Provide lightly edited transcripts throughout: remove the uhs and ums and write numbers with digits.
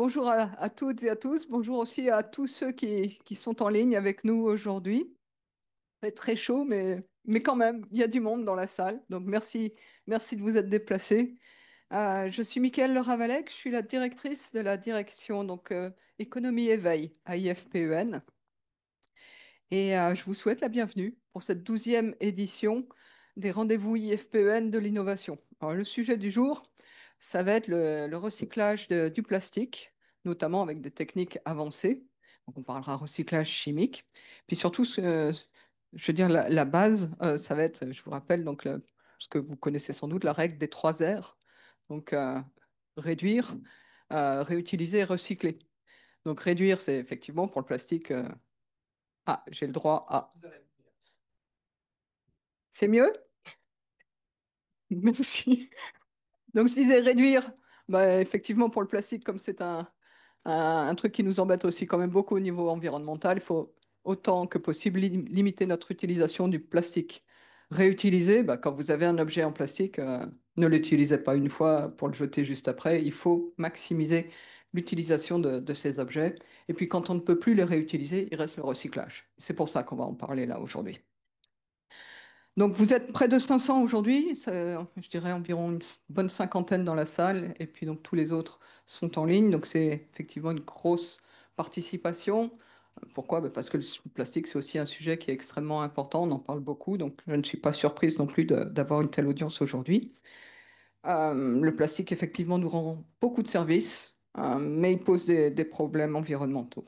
Bonjour à toutes et à tous. Bonjour aussi à tous ceux qui sont en ligne avec nous aujourd'hui. Il fait très chaud, mais quand même, il y a du monde dans la salle. Donc merci de vous être déplacés. Je suis Mickaëlle Le Ravalec, je suis la directrice de la direction Économie Éveil à IFPEN. Et je vous souhaite la bienvenue pour cette 12e édition des rendez-vous IFPEN de l'innovation. Alors, le sujet du jour, ça va être le recyclage du plastique, notamment avec des techniques avancées. Donc, on parlera recyclage chimique. Puis surtout, je veux dire, la base, ça va être, je vous rappelle, ce que vous connaissez sans doute, la règle des 3 R. Donc, réduire, réutiliser et recycler. Donc, réduire, c'est effectivement pour le plastique. J'ai le droit à. C'est mieux? Merci. Donc, je disais réduire. Bah, effectivement, pour le plastique, comme c'est un truc qui nous embête aussi quand même beaucoup au niveau environnemental, il faut autant que possible limiter notre utilisation du plastique. Réutiliser, bah, quand vous avez un objet en plastique, ne l'utilisez pas une fois pour le jeter juste après. Il faut maximiser l'utilisation de ces objets. Et puis, quand on ne peut plus les réutiliser, il reste le recyclage. C'est pour ça qu'on va en parler là aujourd'hui. Donc vous êtes près de 500 aujourd'hui, je dirais environ une bonne cinquantaine dans la salle, et puis donc tous les autres sont en ligne, donc c'est effectivement une grosse participation. Pourquoi? Ben, parce que le plastique, c'est aussi un sujet qui est extrêmement important, on en parle beaucoup, donc je ne suis pas surprise non plus d'avoir une telle audience aujourd'hui. Le plastique, effectivement, nous rend beaucoup de services, mais il pose des problèmes environnementaux.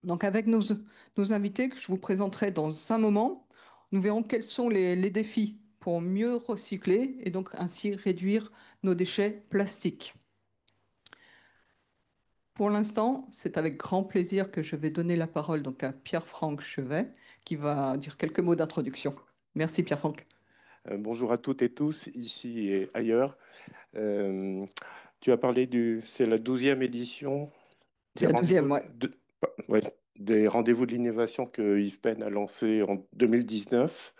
Donc avec nos invités que je vous présenterai dans un moment, nous verrons quels sont les défis pour mieux recycler et donc ainsi réduire nos déchets plastiques. Pour l'instant, c'est avec grand plaisir que je vais donner la parole donc à Pierre-Franck Chevet qui va dire quelques mots d'introduction. Merci Pierre-Franck. Bonjour à toutes et tous, ici et ailleurs. Euh, Tu as parlé c'est la 12e édition C'est des la rendez-vous douzième, ouais. ouais, des rendez-vous de l'innovation que IFPEN a lancé en 2019.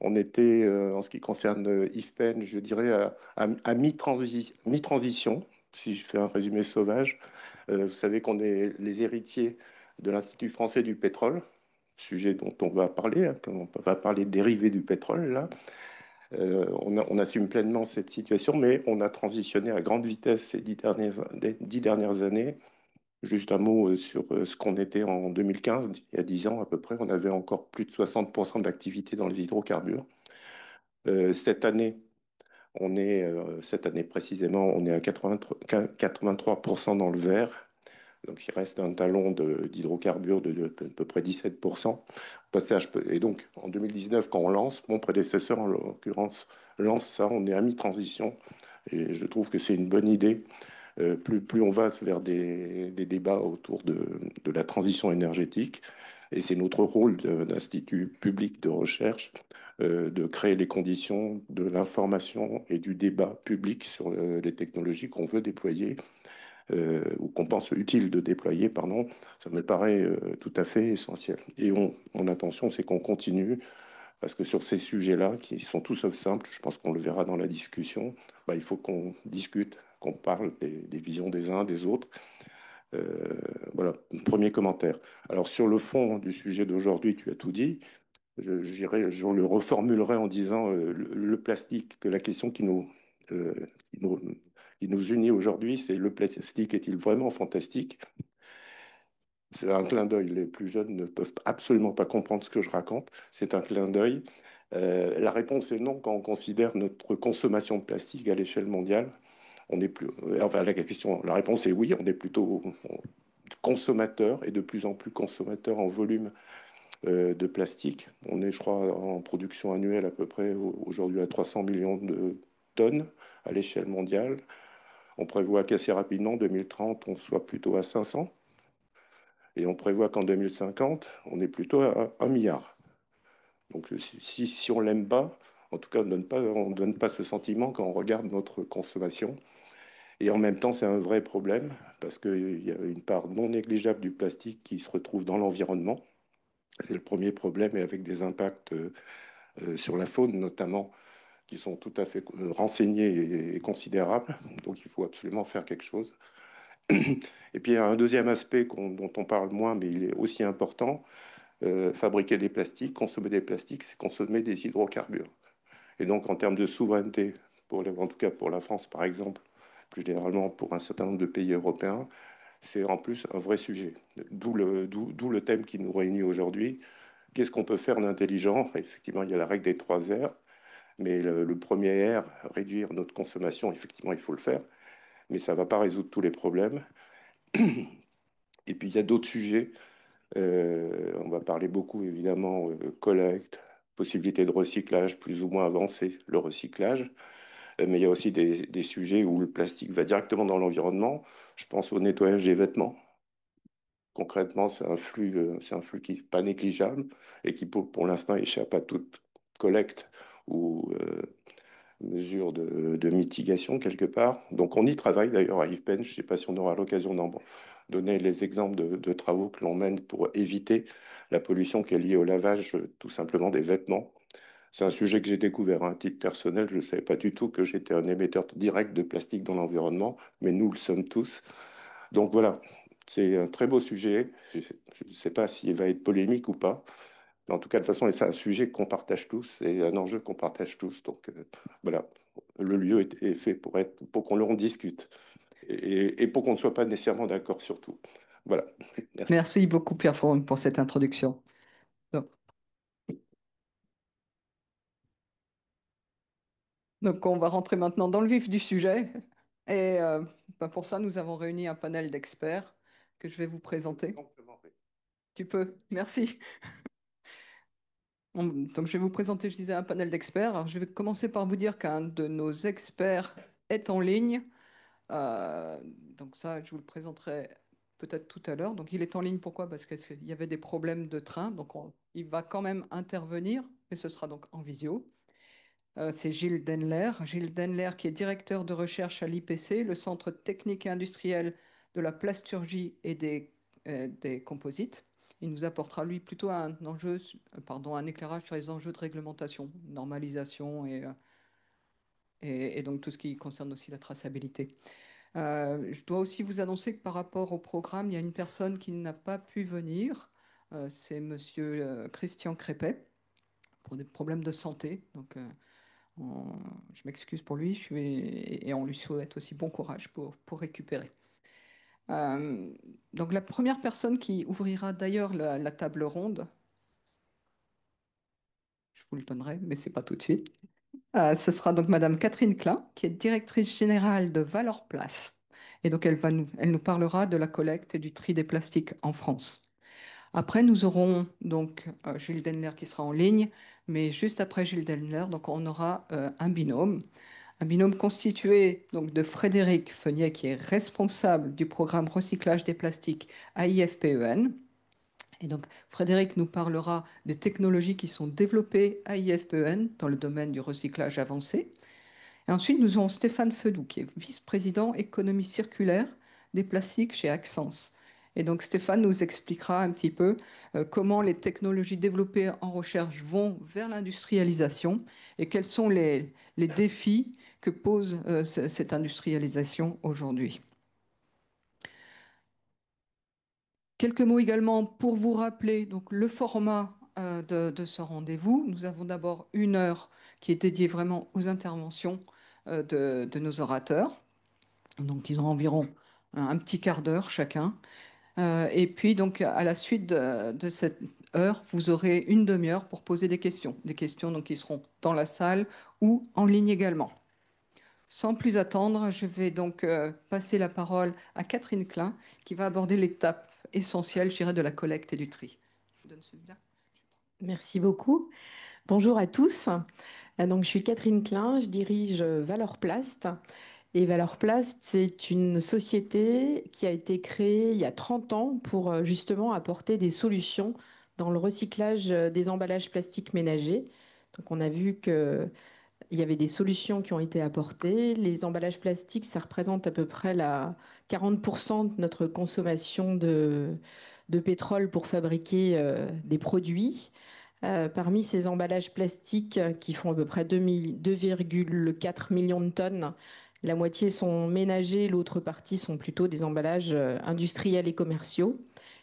On était, en ce qui concerne IFPEN, je dirais, à mi-transition, si je fais un résumé sauvage. Vous savez qu'on est les héritiers de l'Institut français du pétrole, sujet dont on va parler, hein, on va parler de dérivés du pétrole, là. On assume pleinement cette situation, mais on a transitionné à grande vitesse ces 10 dernières années. Juste un mot sur ce qu'on était en 2015, il y a 10 ans à peu près, on avait encore plus de 60% de l'activité dans les hydrocarbures. Cette année, cette année précisément, on est à 83% dans le vert. Donc il reste un talon d'hydrocarbures de à peu près 17%. Au passage, et donc en 2019, quand on lance, mon prédécesseur en l'occurrence lance ça, on est à mi-transition. Et je trouve que c'est une bonne idée. Plus on va vers des débats autour de la transition énergétique, et c'est notre rôle d'institut public de recherche de créer les conditions de l'information et du débat public sur les technologies qu'on veut déployer ou qu'on pense utile de déployer, pardon. Ça me paraît tout à fait essentiel. Et mon intention, c'est qu'on continue, parce que sur ces sujets-là, qui sont tout sauf simples, je pense qu'on le verra dans la discussion, bah, il faut qu'on discute, qu'on parle des visions des uns, des autres. Voilà, premier commentaire. Alors sur le fond du sujet d'aujourd'hui, tu as tout dit. Je le reformulerai en disant le plastique, que la question euh, qui nous, qui nous unit aujourd'hui, c'est le plastique est-il vraiment fantastique? C'est un clin d'œil. Les plus jeunes ne peuvent absolument pas comprendre ce que je raconte. C'est un clin d'œil. La réponse est non quand on considère notre consommation de plastique à l'échelle mondiale. On est plus, enfin, la réponse est oui, on est plutôt consommateur et de plus en plus consommateur en volume de plastique. On est, je crois, en production annuelle à peu près aujourd'hui à 300 millions de tonnes à l'échelle mondiale. On prévoit qu'assez rapidement, en 2030, on soit plutôt à 500. Et on prévoit qu'en 2050, on est plutôt à 1 milliard. Donc si on l'aime pas, en tout cas, on donne pas ce sentiment quand on regarde notre consommation. Et en même temps, c'est un vrai problème parce qu'il y a une part non négligeable du plastique qui se retrouve dans l'environnement. C'est le premier problème et avec des impacts sur la faune notamment qui sont tout à fait renseignés et considérables. Donc il faut absolument faire quelque chose. Et puis il y a un deuxième aspect dont on parle moins, mais il est aussi important. Fabriquer des plastiques, consommer des plastiques, c'est consommer des hydrocarbures. Et donc en termes de souveraineté, en tout cas pour la France par exemple, plus généralement pour un certain nombre de pays européens, c'est en plus un vrai sujet. D'où le thème qui nous réunit aujourd'hui. Qu'est-ce qu'on peut faire d'intelligent? Effectivement, il y a la règle des 3 R, mais le premier R, réduire notre consommation, effectivement, il faut le faire, mais ça ne va pas résoudre tous les problèmes. Et puis, il y a d'autres sujets. On va parler beaucoup, évidemment, collecte, possibilité de recyclage plus ou moins avancé, le recyclage. Mais il y a aussi des sujets où le plastique va directement dans l'environnement. Je pense au nettoyage des vêtements. Concrètement, c'est un flux qui n'est pas négligeable et qui, pour l'instant, échappe à toute collecte ou mesure de mitigation quelque part. Donc, on y travaille d'ailleurs à IFPEN. Je ne sais pas si on aura l'occasion d'en donner les exemples de travaux que l'on mène pour éviter la pollution qui est liée au lavage, tout simplement des vêtements. C'est un sujet que j'ai découvert à un titre personnel. Je ne savais pas du tout que j'étais un émetteur direct de plastique dans l'environnement, mais nous le sommes tous. Donc voilà, c'est un très beau sujet. Je ne sais pas s'il va être polémique ou pas. Mais en tout cas, de toute façon, c'est un sujet qu'on partage tous et un enjeu qu'on partage tous. Donc voilà, le lieu est fait pour qu'on en discute et pour qu'on ne soit pas nécessairement d'accord sur tout. Voilà. Merci. Merci beaucoup, Pierre Fromm, pour cette introduction. Donc, on va rentrer maintenant dans le vif du sujet. Et pour ça, nous avons réuni un panel d'experts que je vais vous présenter. Tu peux, merci. Donc, je vais vous présenter, je disais, un panel d'experts. Alors, je vais commencer par vous dire qu'un de nos experts est en ligne. Donc ça, je vous le présenterai peut-être tout à l'heure. Donc il est en ligne, pourquoi? Parce qu'il y avait des problèmes de train. Donc il va quand même intervenir, mais ce sera donc en visio. C'est Gilles Denler. Gilles Denler qui est directeur de recherche à l'IPC, le Centre technique et industriel de la plasturgie et des composites. Il nous apportera, lui, plutôt un éclairage sur les enjeux de réglementation, normalisation et donc tout ce qui concerne aussi la traçabilité. Je dois aussi vous annoncer que par rapport au programme, il y a une personne qui n'a pas pu venir. C'est Monsieur Christian Crépet pour des problèmes de santé. Donc, je m'excuse pour lui. Et on lui souhaite aussi bon courage pour récupérer. Euh, donc, la première personne qui ouvrira d'ailleurs la table ronde, je vous le donnerai, mais c'est pas tout de suite. Ce sera donc Madame Catherine Klein, qui est directrice générale de Valor Place. Et donc, elle nous parlera de la collecte et du tri des plastiques en France. Après, nous aurons donc Gilles Denler qui sera en ligne, mais juste après Gilles Denler, donc on aura un binôme constitué donc de Frédéric Feunier, qui est responsable du programme recyclage des plastiques à IFPEN. Et donc, Frédéric nous parlera des technologies qui sont développées à IFPEN dans le domaine du recyclage avancé. Et ensuite, nous avons Stéphane Fedou, qui est vice-président économie circulaire des plastiques chez Axens. Et donc, Stéphane nous expliquera un petit peu comment les technologies développées en recherche vont vers l'industrialisation et quels sont les défis que pose cette industrialisation aujourd'hui. Quelques mots également pour vous rappeler donc, le format de ce rendez-vous. Nous avons d'abord 1 heure qui est dédiée vraiment aux interventions de nos orateurs. Donc, ils ont environ un petit quart d'heure chacun. Et puis, donc, à la suite de cette heure, vous aurez une demi-heure pour poser des questions. Des questions donc, qui seront dans la salle ou en ligne également. Sans plus attendre, je vais donc passer la parole à Catherine Klein, qui va aborder l'étape essentielle, je dirais, de la collecte et du tri. Je vous donne celui-là. Merci beaucoup. Bonjour à tous. Donc, je suis Catherine Klein, je dirige Valorplast. Et Valorplast, c'est une société qui a été créée il y a 30 ans pour justement apporter des solutions dans le recyclage des emballages plastiques ménagers. Donc, on a vu qu'il y avait des solutions qui ont été apportées. Les emballages plastiques, ça représente à peu près 40% de notre consommation de pétrole pour fabriquer des produits. Parmi ces emballages plastiques qui font à peu près 2,4 millions de tonnes, La moitié sont ménagers, l'autre partie sont plutôt des emballages industriels et commerciaux.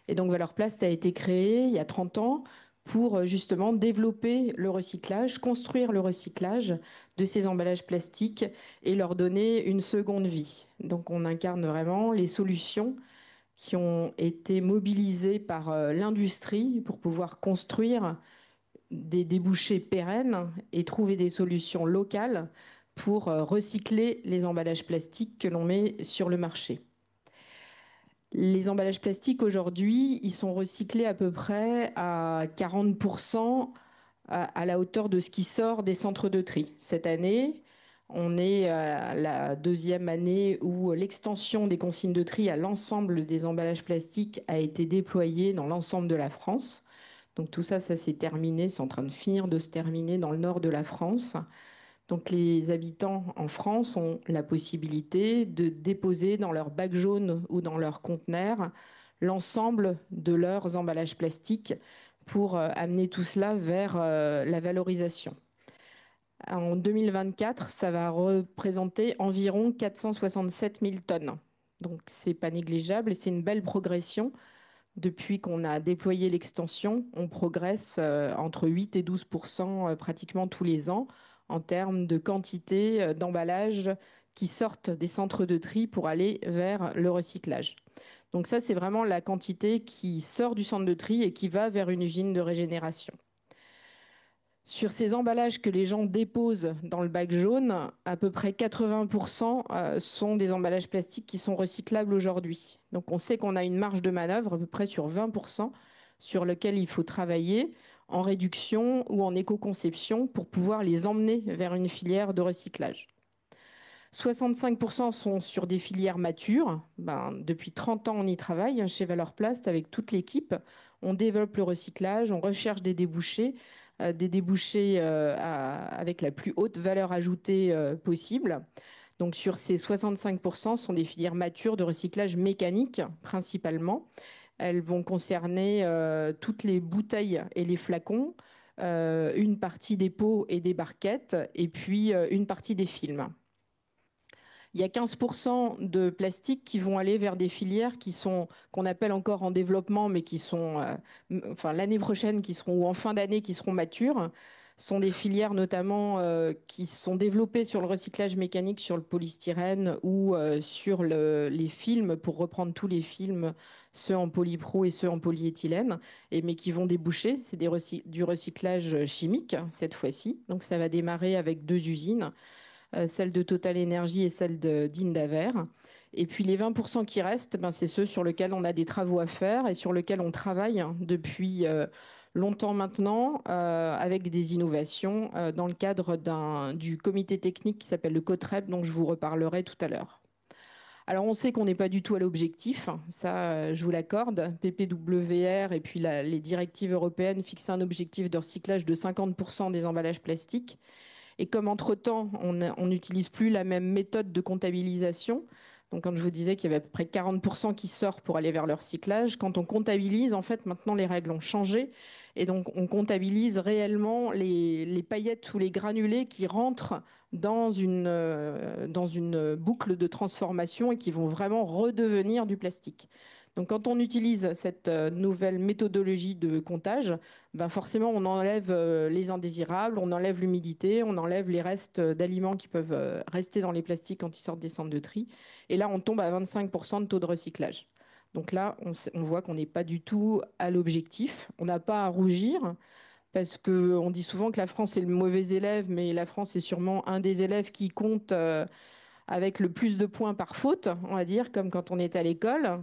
Et donc Valeur Plast a été créé il y a 30 ans pour justement développer le recyclage, construire le recyclage de ces emballages plastiques et leur donner une seconde vie. Donc on incarne vraiment les solutions qui ont été mobilisées par l'industrie pour pouvoir construire des débouchés pérennes et trouver des solutions locales pour recycler les emballages plastiques que l'on met sur le marché. Les emballages plastiques aujourd'hui, ils sont recyclés à peu près à 40% à la hauteur de ce qui sort des centres de tri. Cette année, on est à la deuxième année où l'extension des consignes de tri à l'ensemble des emballages plastiques a été déployée dans l'ensemble de la France. Donc tout ça, ça s'est terminé, c'est en train de finir de se terminer dans le nord de la France. Donc les habitants en France ont la possibilité de déposer dans leur bac jaune ou dans leur conteneur l'ensemble de leurs emballages plastiques pour amener tout cela vers la valorisation. En 2024, ça va représenter environ 467 000 tonnes. Donc c'est pas négligeable et c'est une belle progression. Depuis qu'on a déployé l'extension, on progresse entre 8 et 12% pratiquement tous les ans en termes de quantité d'emballages qui sortent des centres de tri pour aller vers le recyclage. Donc ça, c'est vraiment la quantité qui sort du centre de tri et qui va vers une usine de régénération. Sur ces emballages que les gens déposent dans le bac jaune, à peu près 80% sont des emballages plastiques qui sont recyclables aujourd'hui. Donc on sait qu'on a une marge de manœuvre à peu près sur 20% sur lequel il faut travailler en réduction ou en éco-conception pour pouvoir les emmener vers une filière de recyclage. 65% sont sur des filières matures. Depuis 30 ans, on y travaille chez Valeur Plast avec toute l'équipe. On développe le recyclage, on recherche des débouchés avec la plus haute valeur ajoutée possible. Donc sur ces 65%, ce sont des filières matures de recyclage mécanique principalement. Elles vont concerner toutes les bouteilles et les flacons, une partie des pots et des barquettes, et puis une partie des films. Il y a 15% de plastique qui vont aller vers des filières qu'on appelle encore en développement, mais qui sont, enfin, l'année prochaine, ou en fin d'année, qui seront matures. Ce sont des filières notamment qui sont développées sur le recyclage mécanique, sur le polystyrène ou sur les films, pour reprendre tous les films, ceux en polypro et ceux en polyéthylène, mais qui vont déboucher. C'est du recyclage chimique cette fois-ci. Donc ça va démarrer avec 2 usines, celle de Total Energy et celle d'Indaver. Et puis les 20% qui restent, c'est ceux sur lesquels on a des travaux à faire et sur lesquels on travaille depuis longtemps maintenant avec des innovations dans le cadre du comité technique qui s'appelle le COTREB, dont je vous reparlerai tout à l'heure. Alors on sait qu'on n'est pas du tout à l'objectif, ça je vous l'accorde. PPWR et puis les directives européennes fixent un objectif de recyclage de 50% des emballages plastiques. Et comme entre-temps, on n'utilise plus la même méthode de comptabilisation, donc quand je vous disais qu'il y avait à peu près 40% qui sort pour aller vers le recyclage, quand on comptabilise, en fait, maintenant les règles ont changé. Et donc on comptabilise réellement les paillettes ou les granulés qui rentrent dans une boucle de transformation et qui vont vraiment redevenir du plastique. Donc quand on utilise cette nouvelle méthodologie de comptage, forcément on enlève les indésirables, on enlève l'humidité, on enlève les restes d'aliments qui peuvent rester dans les plastiques quand ils sortent des centres de tri. Et là on tombe à 25% de taux de recyclage. Donc là on voit qu'on n'est pas du tout à l'objectif. On n'a pas à rougir parce qu'on dit souvent que la France est le mauvais élève, mais la France est sûrement un des élèves qui compte avec le plus de points par faute, on va dire, comme quand on est à l'école.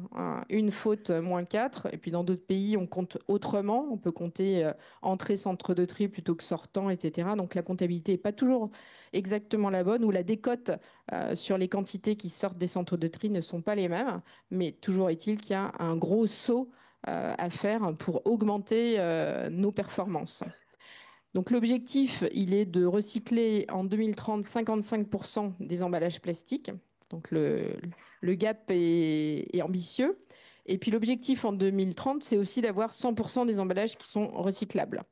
Une faute, moins 4. Et puis dans d'autres pays, on compte autrement. On peut compter entrée, centre de tri plutôt que sortant, etc. Donc la comptabilité n'est pas toujours exactement la bonne, ou la décote sur les quantités qui sortent des centres de tri ne sont pas les mêmes. Mais toujours est-il qu'il y a un gros saut à faire pour augmenter nos performances. Donc l'objectif, il est de recycler en 2030 55% des emballages plastiques. Donc le gap est ambitieux. Et puis l'objectif en 2030, c'est aussi d'avoir 100% des emballages qui sont recyclables.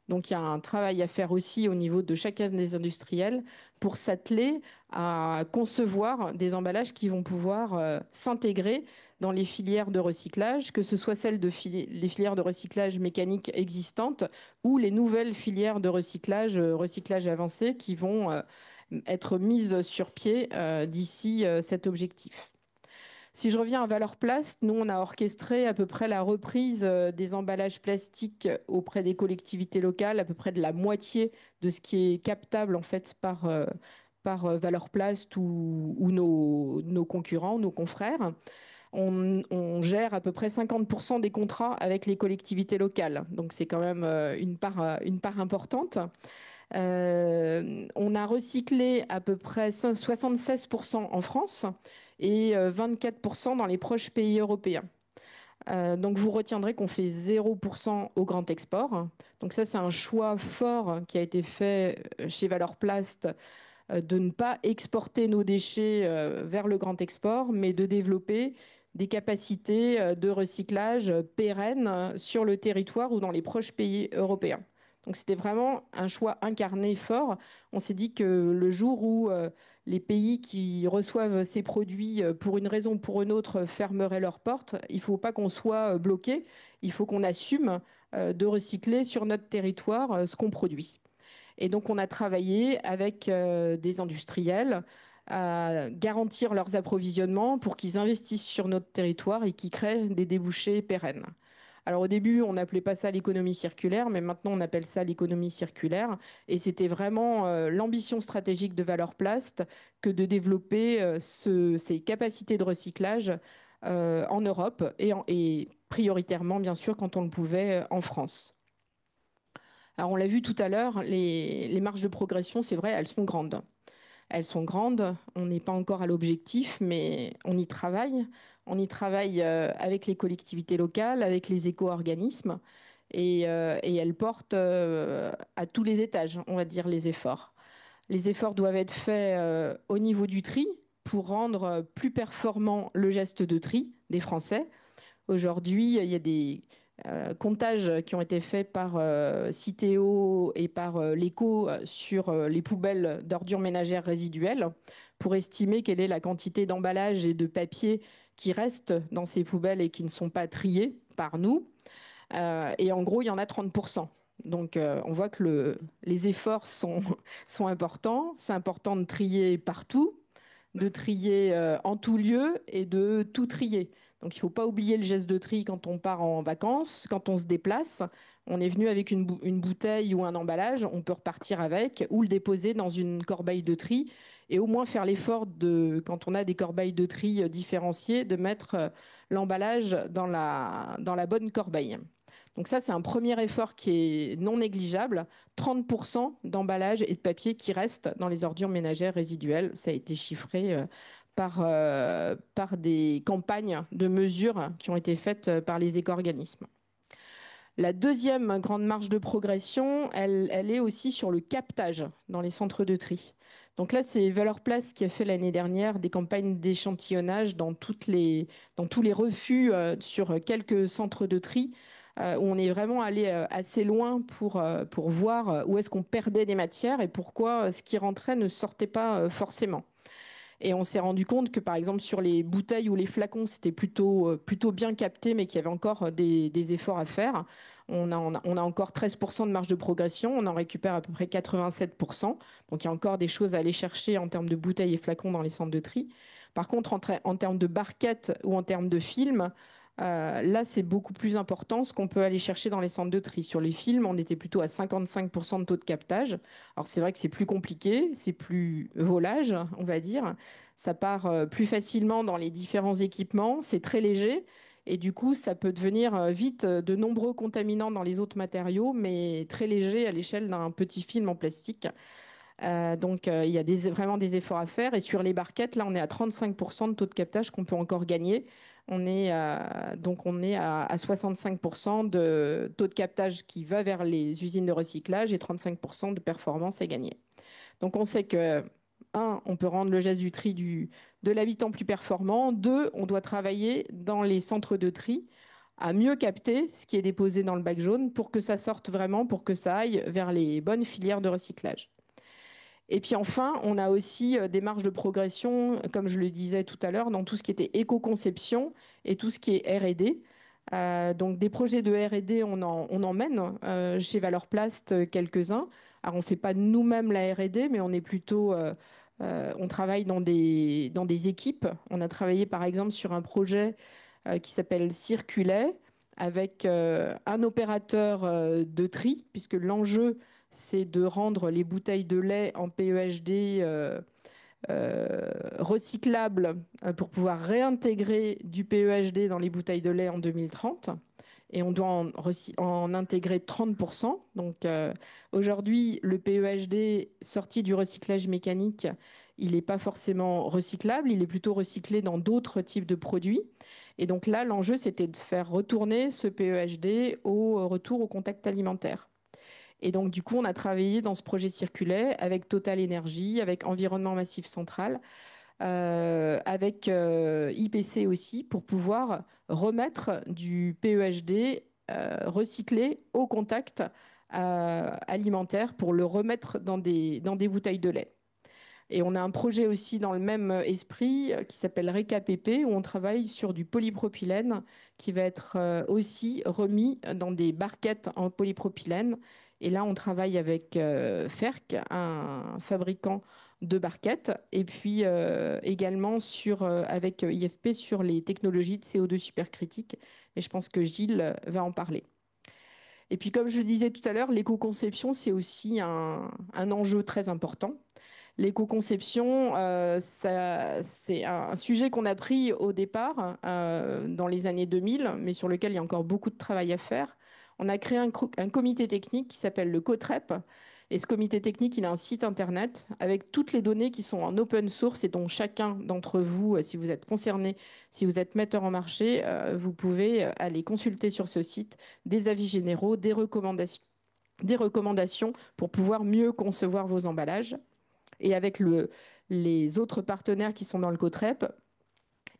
Donc il y a un travail à faire aussi au niveau de chacun des industriels pour s'atteler à concevoir des emballages qui vont pouvoir s'intégrer dans les filières de recyclage, que ce soit les filières de recyclage mécanique existantes ou les nouvelles filières de recyclage, recyclage avancé qui vont être mises sur pied d'ici cet objectif. Si je reviens à Valeur Plast, nous, on a orchestré à peu près la reprise des emballages plastiques auprès des collectivités locales, à peu près de la moitié de ce qui est captable en fait par Valeur Plast ou nos concurrents, nos confrères. On gère à peu près 50% des contrats avec les collectivités locales. Donc c'est quand même une part importante. On a recyclé à peu près 76% en France et 24% dans les proches pays européens. Donc vous retiendrez qu'on fait 0% au grand export. Donc ça, c'est un choix fort qui a été fait chez Valorplast de ne pas exporter nos déchets vers le grand export, mais de développer des capacités de recyclage pérennes sur le territoire ou dans les proches pays européens. Donc c'était vraiment un choix incarné fort. On s'est dit que le jour où les pays qui reçoivent ces produits pour une raison ou pour une autre fermeraient leurs portes, il ne faut pas qu'on soit bloqué, il faut qu'on assume de recycler sur notre territoire ce qu'on produit. Et donc, on a travaillé avec des industriels à garantir leurs approvisionnements pour qu'ils investissent sur notre territoire et qu'ils créent des débouchés pérennes. Alors au début, on n'appelait pas ça l'économie circulaire, mais maintenant on appelle ça l'économie circulaire. Et c'était vraiment l'ambition stratégique de Valeur Plast que de développer ces capacités de recyclage en Europe et prioritairement, bien sûr, quand on le pouvait, en France. Alors, on l'a vu tout à l'heure, les marges de progression, c'est vrai, elles sont grandes. Elles sont grandes, on n'est pas encore à l'objectif, mais on y travaille. On y travaille avec les collectivités locales, avec les éco-organismes, et elles portent à tous les étages, on va dire, les efforts. Les efforts doivent être faits au niveau du tri pour rendre plus performant le geste de tri des Français. Aujourd'hui, il y a des comptages qui ont été faits par Citeo et par l'Éco sur les poubelles d'ordures ménagères résiduelles pour estimer quelle est la quantité d'emballage et de papier qui restent dans ces poubelles et qui ne sont pas triés par nous. Et en gros, il y en a 30%. Donc, on voit que les efforts sont importants. C'est important de trier partout, de trier en tout lieu et de tout trier. Donc il ne faut pas oublier le geste de tri quand on part en vacances, quand on se déplace. On est venu avec une bouteille ou un emballage, on peut repartir avec ou le déposer dans une corbeille de tri et au moins faire l'effort de, quand on a des corbeilles de tri différenciées, de mettre l'emballage dans la bonne corbeille. Donc ça, c'est un premier effort qui est non négligeable. 30% d'emballage et de papier qui restent dans les ordures ménagères résiduelles. Ça a été chiffré par des campagnes de mesures qui ont été faites par les éco-organismes. La deuxième grande marge de progression, elle est aussi sur le captage dans les centres de tri. Donc là, c'est Valeur Place qui a fait l'année dernière des campagnes d'échantillonnage dans tous les refus sur quelques centres de tri, où on est vraiment allé assez loin pour voir où est-ce qu'on perdait des matières et pourquoi ce qui rentrait ne sortait pas forcément. Et on s'est rendu compte que, par exemple, sur les bouteilles ou les flacons, c'était plutôt bien capté, mais qu'il y avait encore des efforts à faire. On a encore 13% de marge de progression. On en récupère à peu près 87%. Donc, il y a encore des choses à aller chercher en termes de bouteilles et flacons dans les centres de tri. Par contre, en termes de barquettes ou en termes de films, là, c'est beaucoup plus important ce qu'on peut aller chercher dans les centres de tri. Sur les films, on était plutôt à 55% de taux de captage. Alors, c'est vrai que c'est plus compliqué, c'est plus volage, on va dire. Ça part plus facilement dans les différents équipements, c'est très léger. Et du coup, ça peut devenir vite de nombreux contaminants dans les autres matériaux, mais très léger à l'échelle d'un petit film en plastique. Donc, il y a vraiment des efforts à faire. Et sur les barquettes, là, on est à 35% de taux de captage qu'on peut encore gagner. On est à 65% de taux de captage qui va vers les usines de recyclage et 35% de performance à gagner. Donc, on sait que, un, on peut rendre le geste du tri de l'habitant plus performant. Deux, on doit travailler dans les centres de tri à mieux capter ce qui est déposé dans le bac jaune pour que ça sorte vraiment, pour que ça aille vers les bonnes filières de recyclage. Et puis enfin, on a aussi des marges de progression, comme je le disais tout à l'heure, dans tout ce qui était éco-conception et tout ce qui est R&D. Donc des projets de R&D, on en mène chez Valorplast quelques-uns. Alors on ne fait pas nous-mêmes la R&D, mais on est plutôt, on travaille dans des équipes. On a travaillé par exemple sur un projet qui s'appelle Circulet avec un opérateur de tri, puisque l'enjeu c'est de rendre les bouteilles de lait en PEHD recyclables pour pouvoir réintégrer du PEHD dans les bouteilles de lait en 2030. Et on doit en intégrer 30%. Donc aujourd'hui, le PEHD sorti du recyclage mécanique, il n'est pas forcément recyclable, il est plutôt recyclé dans d'autres types de produits. Et donc là, l'enjeu, c'était de faire retourner ce PEHD au retour au contact alimentaire. Et donc, du coup, on a travaillé dans ce projet circulaire avec Total Énergie, avec Environnement Massif Central, avec IPC aussi, pour pouvoir remettre du PEHD recyclé au contact alimentaire pour le remettre dans des bouteilles de lait. Et on a un projet aussi dans le même esprit qui s'appelle RECAPP où on travaille sur du polypropylène qui va être aussi remis dans des barquettes en polypropylène. Et là, on travaille avec FERC, un fabricant de barquettes, et puis également avec IFP sur les technologies de CO2 supercritiques. Et je pense que Gilles va en parler. Et puis, comme je le disais tout à l'heure, l'éco-conception, c'est aussi un enjeu très important. L'éco-conception, c'est un sujet qu'on a pris au départ, dans les années 2000, mais sur lequel il y a encore beaucoup de travail à faire. On a créé un comité technique qui s'appelle le COTREP. Et ce comité technique, il a un site internet avec toutes les données qui sont en open source et dont chacun d'entre vous, si vous êtes concerné, si vous êtes metteur en marché, vous pouvez aller consulter sur ce site des avis généraux, des recommandations pour pouvoir mieux concevoir vos emballages. Et avec les autres partenaires qui sont dans le COTREP,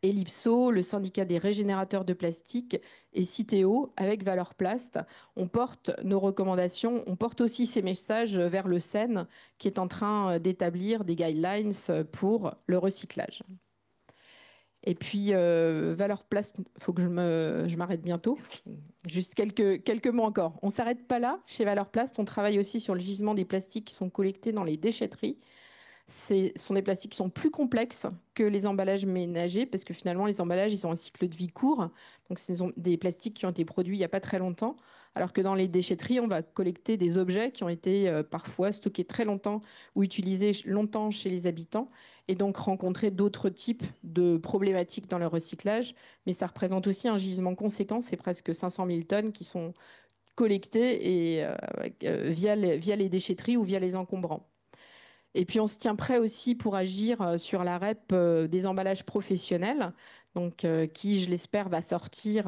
Ellipso, le syndicat des régénérateurs de plastique et Citeo, avec Valorplast, on porte nos recommandations, on porte aussi ces messages vers le SEN qui est en train d'établir des guidelines pour le recyclage. Et puis, Valorplast, il faut que je m'arrête bientôt. Merci. Juste quelques mots encore. On ne s'arrête pas là. Chez Valorplast, on travaille aussi sur le gisement des plastiques qui sont collectés dans les déchetteries. Ce sont des plastiques qui sont plus complexes que les emballages ménagers parce que finalement, les emballages, ils ont un cycle de vie court. Donc, ce sont des plastiques qui ont été produits il n'y a pas très longtemps. Alors que dans les déchetteries, on va collecter des objets qui ont été parfois stockés très longtemps ou utilisés longtemps chez les habitants et donc rencontrer d'autres types de problématiques dans le recyclage. Mais ça représente aussi un gisement conséquent. C'est presque 500 000 tonnes qui sont collectées et, via les déchetteries ou via les encombrants. Et puis on se tient prêt aussi pour agir sur la REP des emballages professionnels, donc qui, je l'espère, va sortir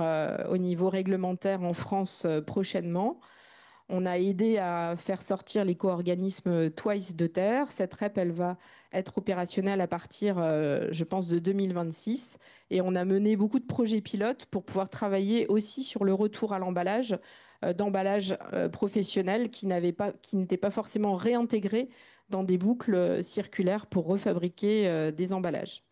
au niveau réglementaire en France prochainement. On a aidé à faire sortir l'éco-organisme Twice de terre. Cette REP, elle va être opérationnelle à partir, je pense, de 2026. Et on a mené beaucoup de projets pilotes pour pouvoir travailler aussi sur le retour à l'emballage d'emballages professionnels qui n'étaient pas forcément réintégrés dans des boucles circulaires pour refabriquer des emballages.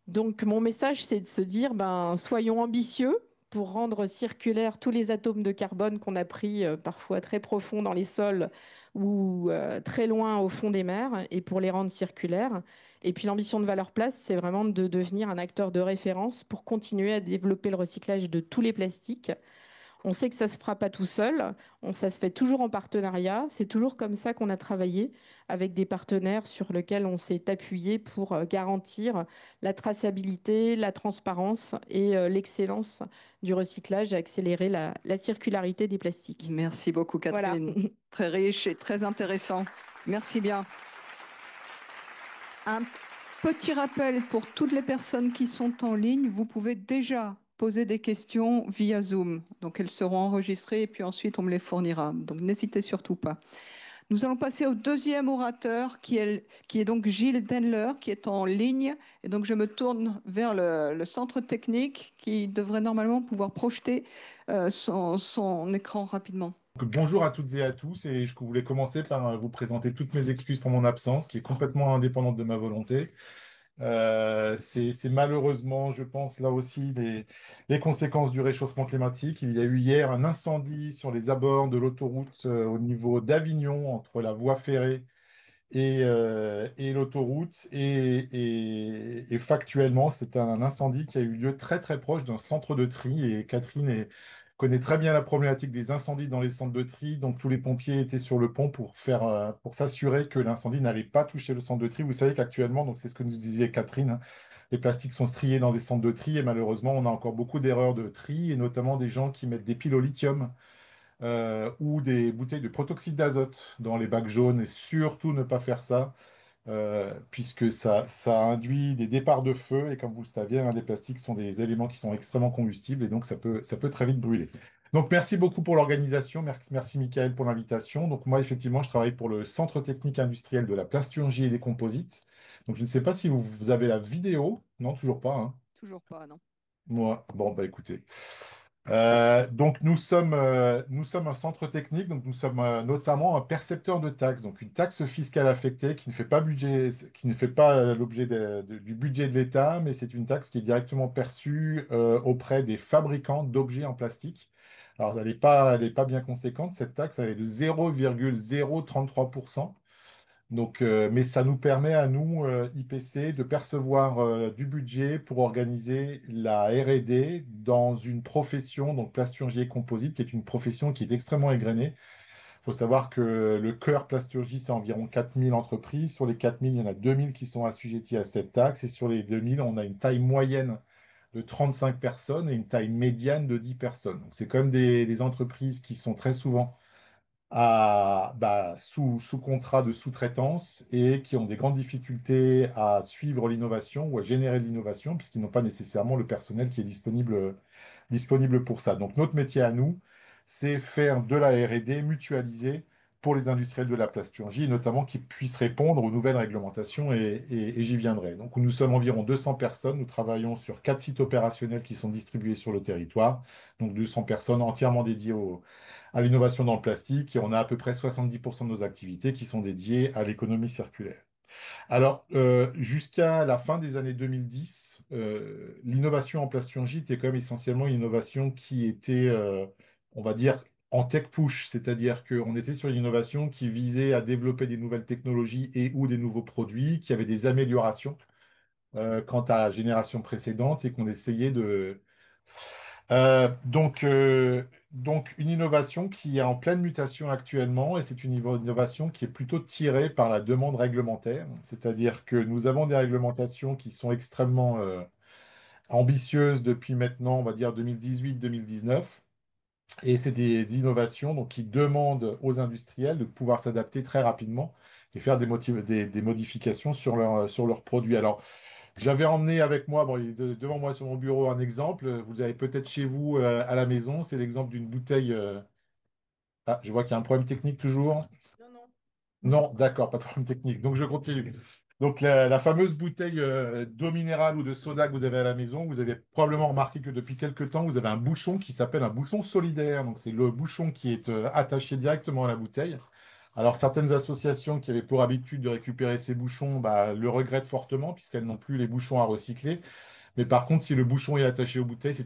Donc mon message, c'est de se dire, soyons ambitieux pour rendre circulaires tous les atomes de carbone qu'on a pris parfois très profond dans les sols ou très loin au fond des mers et pour les rendre circulaires. Et puis l'ambition de Valorplast, c'est vraiment de devenir un acteur de référence pour continuer à développer le recyclage de tous les plastiques. On sait que ça ne se fera pas tout seul, ça se fait toujours en partenariat. C'est toujours comme ça qu'on a travaillé avec des partenaires sur lesquels on s'est appuyé pour garantir la traçabilité, la transparence et l'excellence du recyclage et accélérer la circularité des plastiques. Merci beaucoup, Voilà. Catherine. Très riche et très intéressant. Merci bien. Un petit rappel pour toutes les personnes qui sont en ligne, vous pouvez déjà poser des questions via Zoom. Donc elles seront enregistrées et puis ensuite on me les fournira. Donc n'hésitez surtout pas. Nous allons passer au deuxième orateur qui est donc Gilles Denler, qui est en ligne. Et donc je me tourne vers le centre technique qui devrait normalement pouvoir projeter son écran rapidement. Donc, bonjour à toutes et à tous, et je voulais commencer par vous présenter toutes mes excuses pour mon absence, qui est complètement indépendante de ma volonté. C'est malheureusement, je pense, là aussi, les conséquences du réchauffement climatique. Il y a eu hier un incendie sur les abords de l'autoroute au niveau d'Avignon, entre la voie ferrée et l'autoroute. Et factuellement, c'est un incendie qui a eu lieu très très proche d'un centre de tri. Et connaît très bien la problématique des incendies dans les centres de tri. Donc tous les pompiers étaient sur le pont pour s'assurer que l'incendie n'allait pas toucher le centre de tri. Vous savez qu'actuellement, donc c'est ce que nous disait Catherine, hein, les plastiques sont striés dans des centres de tri et malheureusement, on a encore beaucoup d'erreurs de tri et notamment des gens qui mettent des piles au lithium ou des bouteilles de protoxyde d'azote dans les bacs jaunes et surtout ne pas faire ça puisque ça induit des départs de feu et comme vous le saviez, hein, les plastiques sont des éléments qui sont extrêmement combustibles et donc ça peut très vite brûler. Donc merci beaucoup pour l'organisation, merci Michael pour l'invitation. Donc moi effectivement je travaille pour le Centre technique industriel de la plasturgie et des composites. Donc je ne sais pas si vous avez la vidéo, non toujours pas, hein. Toujours pas, non. Moi, bon bah écoutez. Donc nous sommes un centre technique, donc nous sommes notamment un percepteur de taxes, donc une taxe fiscale affectée qui ne fait pas budget, qui ne fait pas l'objet du budget de l'État, mais c'est une taxe qui est directement perçue auprès des fabricants d'objets en plastique. Alors elle est pas bien conséquente, cette taxe, elle est de 0,033%. Donc, mais ça nous permet à nous, IPC, de percevoir du budget pour organiser la R&D dans une profession, donc plasturgie et composite, qui est une profession qui est extrêmement égrenée. Il faut savoir que le cœur plasturgie, c'est environ 4000 entreprises. Sur les 4000, il y en a 2000 qui sont assujetties à cette taxe. Et sur les 2000, on a une taille moyenne de 35 personnes et une taille médiane de 10 personnes. Donc, c'est quand même des entreprises qui sont très souvent sous contrat de sous-traitance et qui ont des grandes difficultés à suivre l'innovation ou à générer de l'innovation puisqu'ils n'ont pas nécessairement le personnel qui est disponible pour ça. Donc notre métier à nous, c'est faire de la R&D mutualisée pour les industriels de la plasturgie, et notamment qui puissent répondre aux nouvelles réglementations et j'y viendrai. Donc nous sommes environ 200 personnes, nous travaillons sur 4 sites opérationnels qui sont distribués sur le territoire, donc 200 personnes entièrement dédiées à l'innovation dans le plastique et on a à peu près 70% de nos activités qui sont dédiées à l'économie circulaire. Alors, jusqu'à la fin des années 2010, l'innovation en plasturgie était quand même essentiellement une innovation qui était, on va dire, en tech push, c'est-à-dire qu'on était sur une innovation qui visait à développer des nouvelles technologies et ou des nouveaux produits, qui avaient des améliorations quant à la génération précédente et qu'on essayait de, donc une innovation qui est en pleine mutation actuellement et c'est une innovation qui est plutôt tirée par la demande réglementaire, c'est-à-dire que nous avons des réglementations qui sont extrêmement ambitieuses depuis maintenant, on va dire 2018-2019, et c'est des innovations donc, qui demandent aux industriels de pouvoir s'adapter très rapidement et faire des modifications sur leurs produits. Alors, j'avais emmené avec moi, bon, il est devant moi sur mon bureau, un exemple. Vous avez peut-être chez vous à la maison. C'est l'exemple d'une bouteille. Ah, je vois qu'il y a un problème technique toujours. Non, non. Non, d'accord, pas de problème technique. Donc je continue. Donc la fameuse bouteille d'eau minérale ou de soda que vous avez à la maison, vous avez probablement remarqué que depuis quelques temps, vous avez un bouchon qui s'appelle un bouchon solidaire. Donc c'est le bouchon qui est attaché directement à la bouteille. Alors certaines associations qui avaient pour habitude de récupérer ces bouchons, bah, le regrettent fortement puisqu'elles n'ont plus les bouchons à recycler. Mais par contre, si le bouchon est attaché aux bouteilles,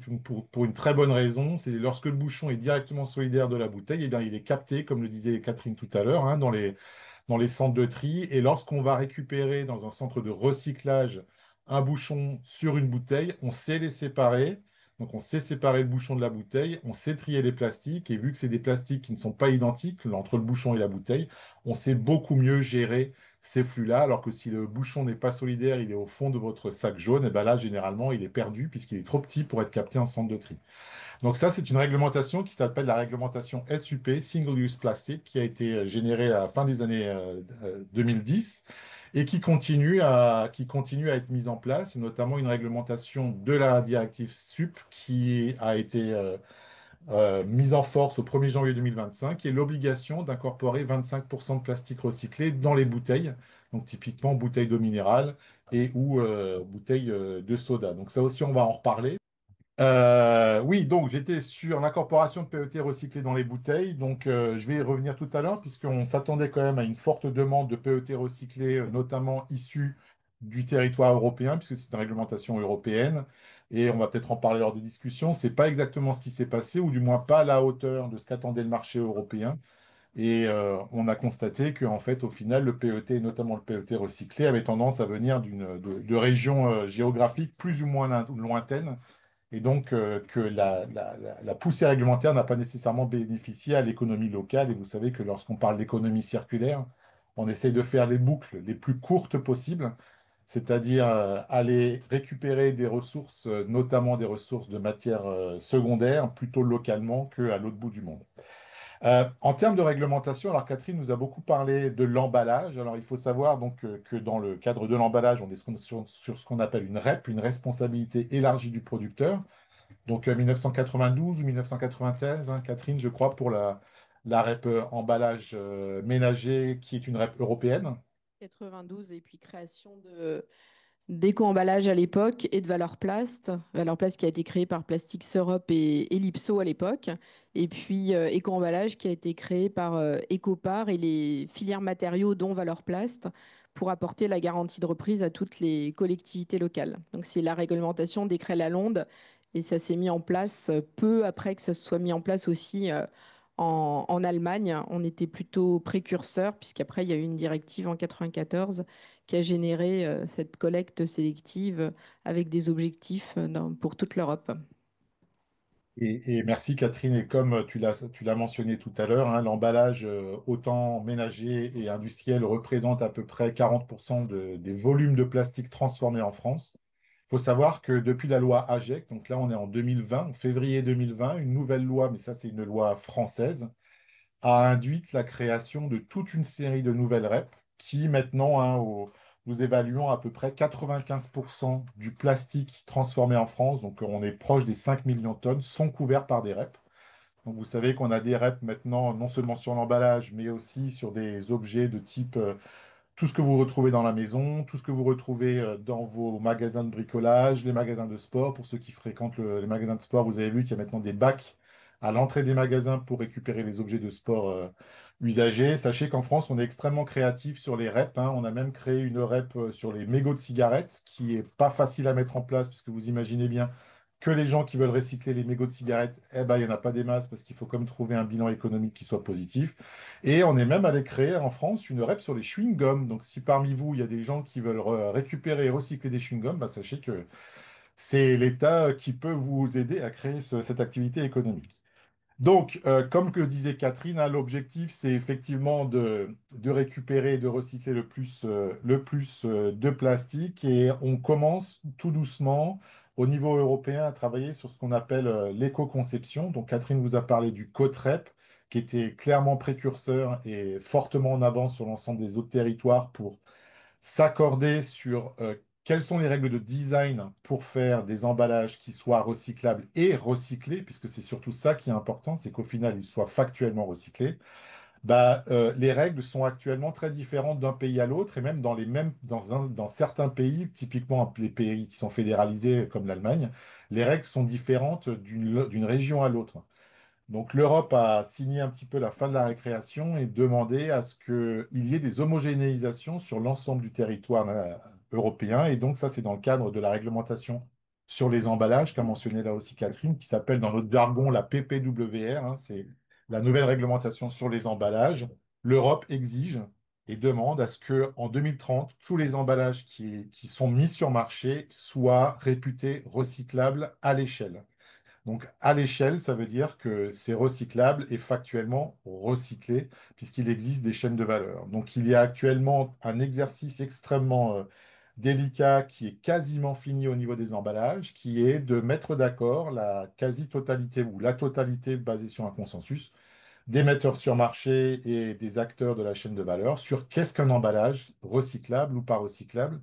pour une très bonne raison. C'est lorsque le bouchon est directement solidaire de la bouteille, eh bien, il est capté, comme le disait Catherine tout à l'heure, hein, dans les centres de tri. Et lorsqu'on va récupérer dans un centre de recyclage un bouchon sur une bouteille, on sait les séparer. Donc, on sait séparer le bouchon de la bouteille, on sait trier les plastiques. Et vu que c'est des plastiques qui ne sont pas identiques entre le bouchon et la bouteille, on sait beaucoup mieux gérer ces flux-là, alors que si le bouchon n'est pas solidaire, il est au fond de votre sac jaune, et ben là, généralement, il est perdu puisqu'il est trop petit pour être capté en centre de tri. Donc ça, c'est une réglementation qui s'appelle la réglementation SUP, Single Use Plastic, qui a été générée à la fin des années 2010 et qui continue à être mise en place, et notamment une réglementation de la directive SUP qui a été mise en force au 1er janvier 2025, qui est l'obligation d'incorporer 25% de plastique recyclé dans les bouteilles, donc typiquement bouteilles d'eau minérale et ou bouteilles de soda. Donc ça aussi, on va en reparler. Oui, donc j'étais sur l'incorporation de PET recyclé dans les bouteilles. Donc je vais y revenir tout à l'heure, puisqu'on s'attendait quand même à une forte demande de PET recyclé, notamment issue du territoire européen, puisque c'est une réglementation européenne. Et on va peut-être en parler lors des discussions. C'est pas exactement ce qui s'est passé, ou du moins pas à la hauteur de ce qu'attendait le marché européen. Et on a constaté qu'en fait, au final, le PET, et notamment le PET recyclé, avait tendance à venir de régions géographiques plus ou moins lointaines et donc que la poussée réglementaire n'a pas nécessairement bénéficié à l'économie locale. Et vous savez que lorsqu'on parle d'économie circulaire, on essaye de faire les boucles les plus courtes possibles, c'est-à-dire aller récupérer des ressources, notamment des ressources de matières secondaires, plutôt localement qu'à l'autre bout du monde. En termes de réglementation, alors Catherine nous a beaucoup parlé de l'emballage. Alors il faut savoir donc que dans le cadre de l'emballage, on est sur ce qu'on appelle une REP, une responsabilité élargie du producteur. Donc 1992 ou 1993, hein, Catherine, je crois, pour la REP emballage ménager, qui est une REP européenne. 92 et puis création d'éco-emballage à l'époque et de Valeur Plast. Valeur Plast qui a été créé par Plastics Europe et Ellipso à l'époque. Et puis éco-emballage qui a été créé par Ecopar et les filières matériaux dont Valeur Plast pour apporter la garantie de reprise à toutes les collectivités locales. Donc c'est la réglementation décret Lalonde et ça s'est mis en place peu après que ça se soit mis en place aussi en Allemagne. On était plutôt précurseur puisqu'après il y a eu une directive en 94 qui a généré cette collecte sélective avec des objectifs pour toute l'Europe. Et merci Catherine, et comme tu l'as mentionné tout à l'heure, hein, l'emballage autant ménager et industriel représente à peu près 40% des volumes de plastique transformés en France. Il faut savoir que depuis la loi AGEC, donc là on est en 2020, en février 2020, une nouvelle loi, mais ça c'est une loi française, a induit la création de toute une série de nouvelles REP qui maintenant, hein, nous évaluons à peu près 95% du plastique transformé en France, donc on est proche des 5 millions de tonnes, sont couverts par des REP. Donc vous savez qu'on a des REP maintenant non seulement sur l'emballage, mais aussi sur des objets de type tout ce que vous retrouvez dans la maison, tout ce que vous retrouvez dans vos magasins de bricolage, les magasins de sport. Pour ceux qui fréquentent les magasins de sport, vous avez vu qu'il y a maintenant des bacs à l'entrée des magasins pour récupérer les objets de sport usagés. Sachez qu'en France, on est extrêmement créatif sur les REP, hein. On a même créé une REP sur les mégots de cigarettes, qui est pas facile à mettre en place, puisque vous imaginez bien que les gens qui veulent recycler les mégots de cigarettes, eh ben, il n'y en a pas des masses, parce qu'il faut comme trouver un bilan économique qui soit positif. Et on est même allé créer en France une REP sur les chewing-gums. Donc, si parmi vous, il y a des gens qui veulent récupérer et recycler des chewing-gums, bah, sachez que c'est l'État qui peut vous aider à créer cette activité économique. Donc, comme que disait Catherine, hein, l'objectif, c'est effectivement de récupérer et de recycler le plus de plastique. Et on commence tout doucement au niveau européen à travailler sur ce qu'on appelle l'éco-conception. Donc, Catherine vous a parlé du COTREP, qui était clairement précurseur et fortement en avance sur l'ensemble des autres territoires pour s'accorder sur quelles sont les règles de design pour faire des emballages qui soient recyclables et recyclés, puisque c'est surtout ça qui est important, c'est qu'au final, ils soient factuellement recyclés. Bah, les règles sont actuellement très différentes d'un pays à l'autre, et même dans certains pays, typiquement les pays qui sont fédéralisés comme l'Allemagne, les règles sont différentes d'une région à l'autre. Donc l'Europe a signé un petit peu la fin de la récréation et demandé à ce qu'il y ait des homogénéisations sur l'ensemble du territoire européen. Et donc ça, c'est dans le cadre de la réglementation sur les emballages, qu'a mentionné là aussi Catherine, qui s'appelle dans notre jargon la PPWR, hein, c'est la nouvelle réglementation sur les emballages. L'Europe exige et demande à ce que en 2030, tous les emballages qui sont mis sur marché soient réputés recyclables à l'échelle. Donc, à l'échelle, ça veut dire que c'est recyclable et factuellement recyclé, puisqu'il existe des chaînes de valeur. Donc, il y a actuellement un exercice extrêmement délicat qui est quasiment fini au niveau des emballages, qui est de mettre d'accord la quasi-totalité ou la totalité basée sur un consensus des metteurs sur marché et des acteurs de la chaîne de valeur sur qu'est-ce qu'un emballage, recyclable ou pas recyclable.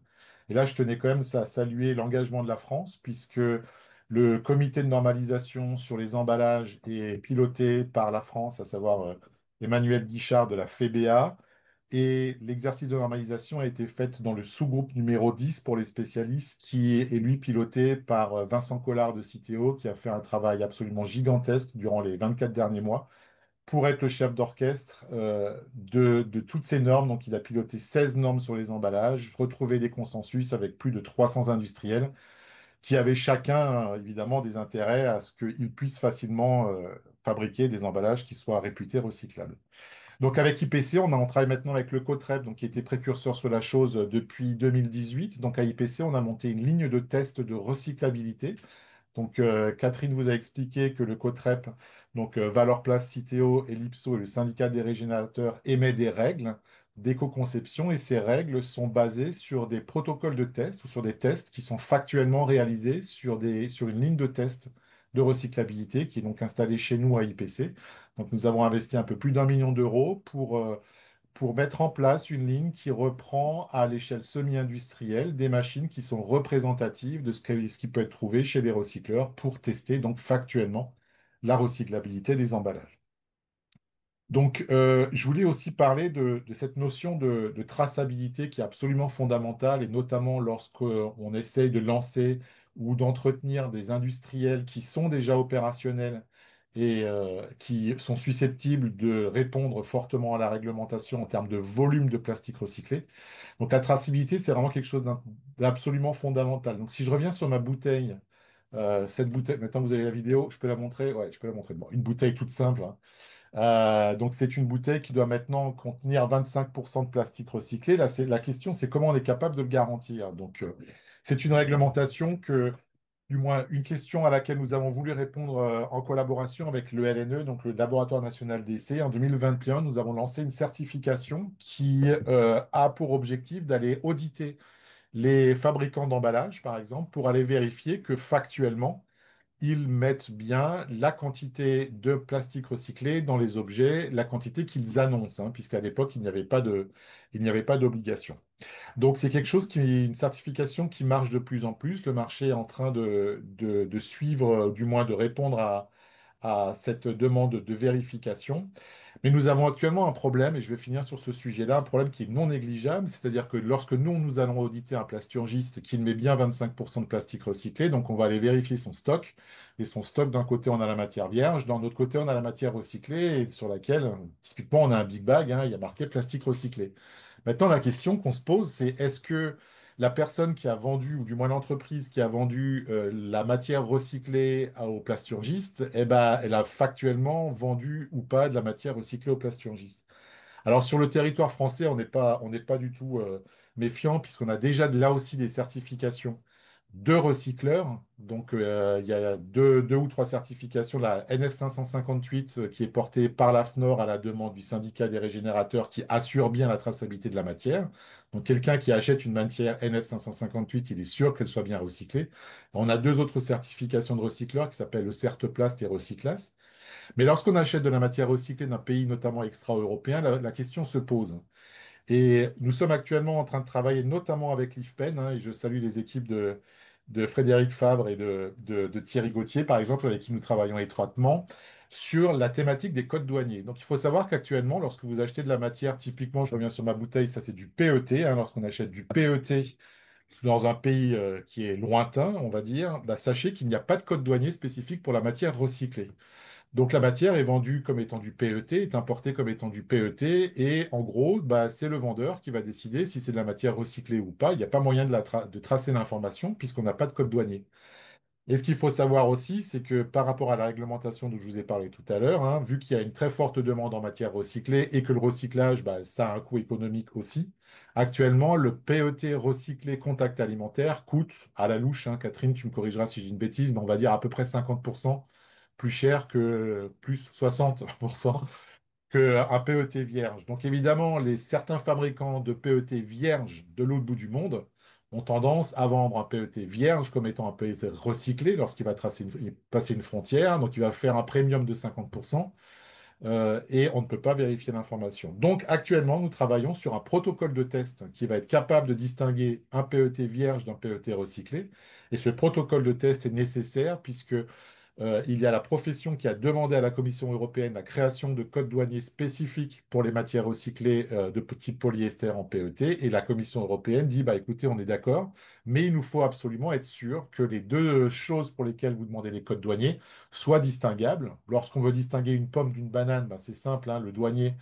Et là, je tenais quand même à saluer l'engagement de la France, puisque Le comité de normalisation sur les emballages est piloté par la France, à savoir Emmanuel Guichard de la FEBA. Et l'exercice de normalisation a été fait dans le sous-groupe numéro 10 pour les spécialistes, qui est lui piloté par Vincent Collard de Citeo, qui a fait un travail absolument gigantesque durant les 24 derniers mois pour être le chef d'orchestre de toutes ces normes. Donc, il a piloté 16 normes sur les emballages, retrouvé des consensus avec plus de 300 industriels qui avaient chacun, évidemment, des intérêts à ce qu'ils puissent facilement fabriquer des emballages qui soient réputés recyclables. Donc, avec IPC, on travaille maintenant avec le Cotrep, donc, qui était précurseur sur la chose depuis 2018. Donc, à IPC, on a monté une ligne de test de recyclabilité. Donc, Catherine vous a expliqué que le COTREP, donc Valeur Place, Citeo, Ellipso et le syndicat des régénérateurs émet des règles d'éco-conception et ces règles sont basées sur des protocoles de test ou sur des tests qui sont factuellement réalisés sur une ligne de test de recyclabilité qui est donc installée chez nous à IPC. Donc, nous avons investi un peu plus d'1 million d'euros pour mettre en place une ligne qui reprend à l'échelle semi-industrielle des machines qui sont représentatives de ce qui peut être trouvé chez les recycleurs pour tester donc factuellement la recyclabilité des emballages. Donc, je voulais aussi parler de cette notion de traçabilité qui est absolument fondamentale, et notamment lorsqu'on essaye de lancer ou d'entretenir des industriels qui sont déjà opérationnels et qui sont susceptibles de répondre fortement à la réglementation en termes de volume de plastique recyclé. Donc, la traçabilité, c'est vraiment quelque chose d'absolument fondamental. Donc, si je reviens sur ma bouteille, cette bouteille, maintenant vous avez la vidéo, je peux la montrer? Ouais, je peux la montrer. Bon, une bouteille toute simple, hein. Donc, c'est une bouteille qui doit maintenant contenir 25% de plastique recyclé. Là, la question, c'est comment on est capable de le garantir. Donc, c'est une réglementation du moins, une question à laquelle nous avons voulu répondre en collaboration avec le LNE, donc le Laboratoire national d'essai. En 2021, nous avons lancé une certification qui a pour objectif d'aller auditer les fabricants d'emballages, par exemple, pour aller vérifier que factuellement, ils mettent bien la quantité de plastique recyclé dans les objets, la quantité qu'ils annoncent, hein, puisqu'à l'époque, il n'y avait pas d'obligation. Donc, c'est quelque chose une certification qui marche de plus en plus. Le marché est en train de suivre, du moins de répondre à cette demande de vérification. Mais nous avons actuellement un problème, et je vais finir sur ce sujet-là, un problème qui est non négligeable, c'est-à-dire que lorsque nous allons auditer un plasturgiste qui met bien 25% de plastique recyclé, donc on va aller vérifier son stock, et son stock, d'un côté, on a la matière vierge, d'un autre côté, on a la matière recyclée, et sur laquelle, typiquement, on a un big bag, hein, il y a marqué plastique recyclé. Maintenant, la question qu'on se pose, c'est est-ce que la personne qui a vendu, ou du moins l'entreprise qui a vendu la matière recyclée au plasturgiste, eh ben, elle a factuellement vendu ou pas de la matière recyclée au plasturgiste. Alors sur le territoire français, on n'est pas du tout méfiant puisqu'on a déjà là aussi des certifications de recycleurs. Donc il y a deux ou trois certifications, la NF 558 qui est portée par l'AFNOR à la demande du syndicat des régénérateurs qui assure bien la traçabilité de la matière. Donc quelqu'un qui achète une matière NF 558, il est sûr qu'elle soit bien recyclée. On a deux autres certifications de recycleurs qui s'appellent le Certeplast et Recyclas. Mais lorsqu'on achète de la matière recyclée d'un pays notamment extra-européen, la question se pose. Et nous sommes actuellement en train de travailler notamment avec l'IFPEN, hein, et je salue les équipes de Frédéric Fabre et de Thierry Gauthier, par exemple, avec qui nous travaillons étroitement, sur la thématique des codes douaniers. Donc il faut savoir qu'actuellement, lorsque vous achetez de la matière, typiquement, je reviens sur ma bouteille, ça c'est du PET, hein, lorsqu'on achète du PET dans un pays qui est lointain, on va dire, bah, sachez qu'il n'y a pas de code douanier spécifique pour la matière recyclée. Donc la matière est vendue comme étant du PET, est importée comme étant du PET, et en gros, bah, c'est le vendeur qui va décider si c'est de la matière recyclée ou pas. Il n'y a pas moyen de tracer l'information puisqu'on n'a pas de code douanier. Et ce qu'il faut savoir aussi, c'est que par rapport à la réglementation dont je vous ai parlé tout à l'heure, hein, vu qu'il y a une très forte demande en matière recyclée et que le recyclage, bah, ça a un coût économique aussi, actuellement, le PET recyclé contact alimentaire coûte, à la louche, hein, Catherine, tu me corrigeras si j'ai une bêtise, mais on va dire à peu près 50% plus cher plus 60% qu'un PET vierge. Donc évidemment, certains fabricants de PET vierge de l'autre bout du monde ont tendance à vendre un PET vierge comme étant un PET recyclé lorsqu'il va passer une frontière. Donc il va faire un premium de 50%. et on ne peut pas vérifier l'information. Donc actuellement, nous travaillons sur un protocole de test qui va être capable de distinguer un PET vierge d'un PET recyclé. Et ce protocole de test est nécessaire puisque il y a la profession qui a demandé à la Commission européenne la création de codes douaniers spécifiques pour les matières recyclées de type polyester en PET. Et la Commission européenne dit, bah, écoutez, on est d'accord, mais il nous faut absolument être sûr que les deux choses pour lesquelles vous demandez les codes douaniers soient distinguables. Lorsqu'on veut distinguer une pomme d'une banane, bah, c'est simple, hein, le douanier,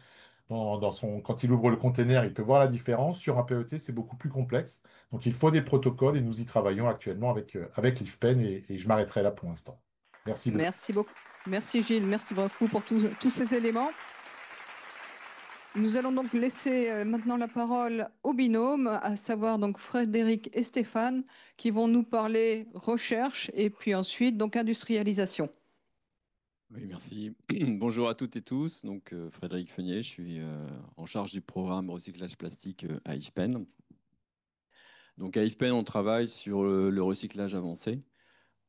quand il ouvre le conteneur, il peut voir la différence. Sur un PET, c'est beaucoup plus complexe. Donc il faut des protocoles et nous y travaillons actuellement avec l'IFPEN et je m'arrêterai là pour l'instant. Merci beaucoup. Merci beaucoup. Merci Gilles, merci beaucoup pour tous ces éléments. Nous allons donc laisser maintenant la parole au binôme, à savoir donc Frédéric et Stéphane, qui vont nous parler recherche et puis ensuite donc industrialisation. Oui, merci. Bonjour à toutes et tous. Donc, Frédéric Feunier, je suis en charge du programme recyclage plastique à IFPEN. Donc, à IFPEN, on travaille sur le recyclage avancé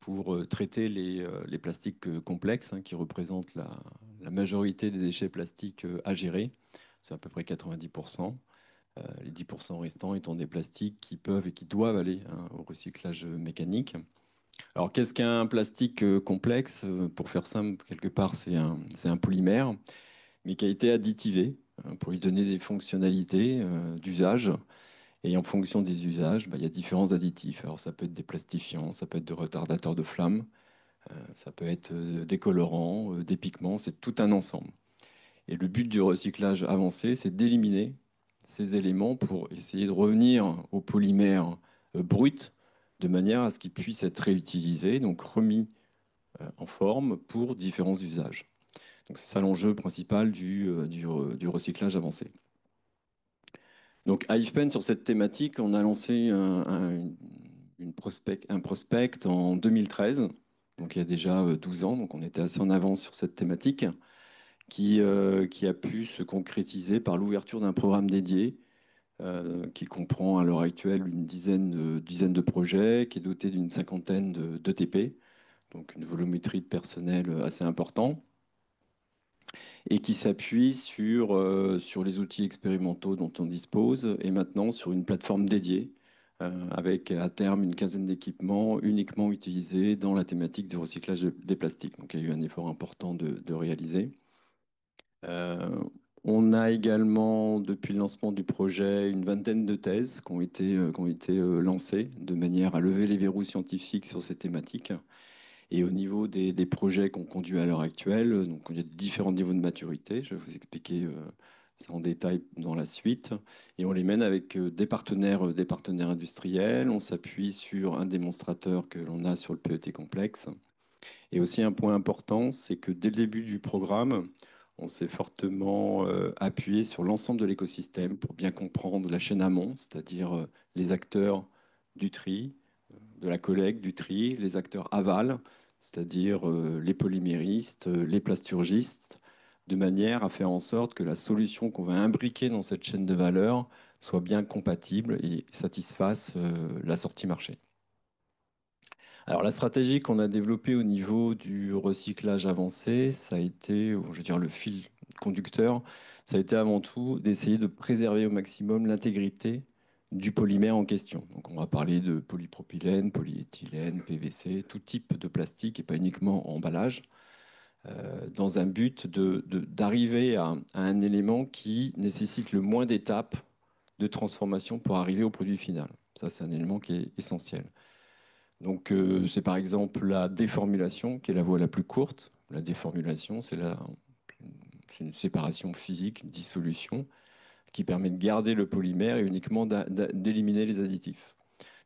pour traiter les plastiques complexes, hein, qui représentent la majorité des déchets plastiques à gérer. C'est à peu près 90%. Les 10% restants étant des plastiques qui peuvent et qui doivent aller, hein, au recyclage mécanique. Alors, qu'est-ce qu'un plastique complexe? Pour faire simple, quelque part, c'est un polymère, mais qui a été additivé, pour lui donner des fonctionnalités d'usage. Et en fonction des usages, bah, il y a différents additifs. Alors, ça peut être des plastifiants, ça peut être des retardateurs de flamme, ça peut être des colorants, des pigments, c'est tout un ensemble. Et le but du recyclage avancé, c'est d'éliminer ces éléments pour essayer de revenir au polymère brut, de manière à ce qu'il puisse être réutilisé, donc remis en forme pour différents usages. Donc c'est ça l'enjeu principal du recyclage avancé. Donc à IFPEN, sur cette thématique, on a lancé un prospect en 2013, donc il y a déjà 12 ans, donc on était assez en avance sur cette thématique, qui a pu se concrétiser par l'ouverture d'un programme dédié qui comprend à l'heure actuelle une dizaine de projets, qui est doté d'une cinquantaine d'ETP, donc une volumétrie de personnel assez important, et qui s'appuie sur les outils expérimentaux dont on dispose, et maintenant sur une plateforme dédiée, avec à terme une quinzaine d'équipements uniquement utilisés dans la thématique du recyclage des plastiques. Donc il y a eu un effort important de réaliser. On a également, depuis le lancement du projet, une vingtaine de thèses qui ont été lancées de manière à lever les verrous scientifiques sur ces thématiques. Et au niveau des projets qu'on conduit à l'heure actuelle, donc il y a différents niveaux de maturité. Je vais vous expliquer ça en détail dans la suite. Et on les mène avec des partenaires industriels. On s'appuie sur un démonstrateur que l'on a sur le PET complexe. Et aussi un point important, c'est que dès le début du programme, on s'est fortement appuyé sur l'ensemble de l'écosystème pour bien comprendre la chaîne amont, c'est-à-dire les acteurs du tri, de la collecte, du tri, les acteurs aval, c'est-à-dire les polyméristes, les plasturgistes, de manière à faire en sorte que la solution qu'on va imbriquer dans cette chaîne de valeur soit bien compatible et satisfasse la sortie marché. Alors, la stratégie qu'on a développée au niveau du recyclage avancé, ça a été, je veux dire, le fil conducteur, ça a été avant tout d'essayer de préserver au maximum l'intégrité du polymère en question. Donc, on va parler de polypropylène, polyéthylène, PVC, tout type de plastique et pas uniquement emballage, dans un but d'arriver à un élément qui nécessite le moins d'étapes de transformation pour arriver au produit final. Ça, c'est un élément qui est essentiel. Donc, c'est par exemple la déformulation qui est la voie la plus courte. La déformulation, c'est une séparation physique, une dissolution, qui permet de garder le polymère et uniquement d'éliminer les additifs.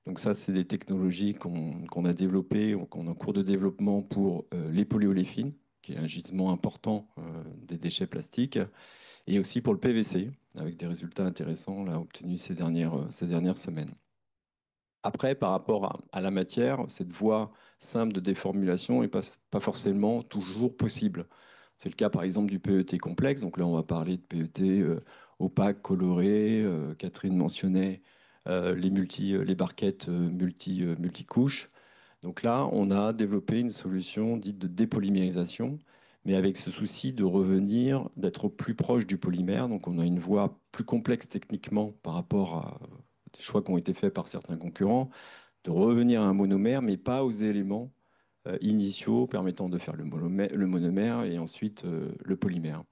Donc ça, c'est des technologies qu'on a développées, qu'on est en cours de développement pour les polyoléfines, qui est un gisement important des déchets plastiques, et aussi pour le PVC, avec des résultats intéressants là, obtenus ces dernières semaines. Après, par rapport à la matière, cette voie simple de déformulation n'est pas forcément toujours possible. C'est le cas par exemple du PET complexe. Donc là, on va parler de PET opaque, coloré. Catherine mentionnait les barquettes multicouches. Donc là, on a développé une solution dite de dépolymérisation, mais avec ce souci de revenir, d'être au plus proche du polymère. Donc on a une voie plus complexe techniquement par rapport à des choix qui ont été faits par certains concurrents, de revenir à un monomère, mais pas aux éléments initiaux permettant de faire le monomère et ensuite le polymère.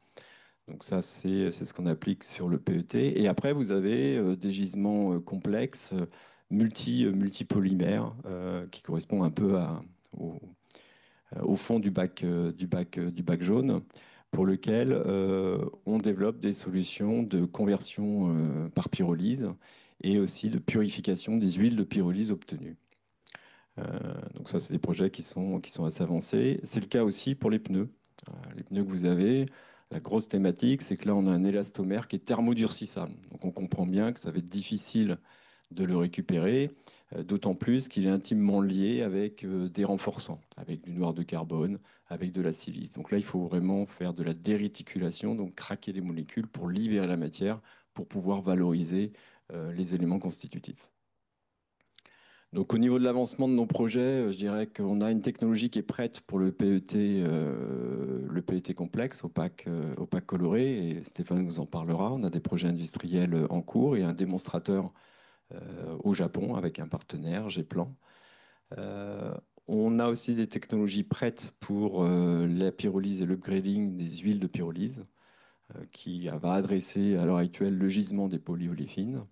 Donc ça, c'est ce qu'on applique sur le PET. Et après, vous avez des gisements complexes, multipolymères, qui correspondent un peu au fond du bac jaune, pour lequel on développe des solutions de conversion par pyrolyse et aussi de purification des huiles de pyrolyse obtenues. Donc ça, c'est des projets qui sont assez avancés. C'est le cas aussi pour les pneus. Les pneus que vous avez, la grosse thématique, c'est que là, on a un élastomère qui est thermodurcissable. Donc on comprend bien que ça va être difficile de le récupérer, d'autant plus qu'il est intimement lié avec des renforçants, avec du noir de carbone, avec de la silice. Donc là, il faut vraiment faire de la déréticulation, donc craquer les molécules pour libérer la matière, pour pouvoir valoriser les éléments constitutifs. Donc au niveau de l'avancement de nos projets, je dirais qu'on a une technologie qui est prête pour le PET complexe, opaque coloré, et Stéphane nous en parlera. On a des projets industriels en cours et un démonstrateur au Japon avec un partenaire, Geplan. On a aussi des technologies prêtes pour la pyrolyse et l'upgrading des huiles de pyrolyse, qui va adresser à l'heure actuelle le gisement des polyoléfines.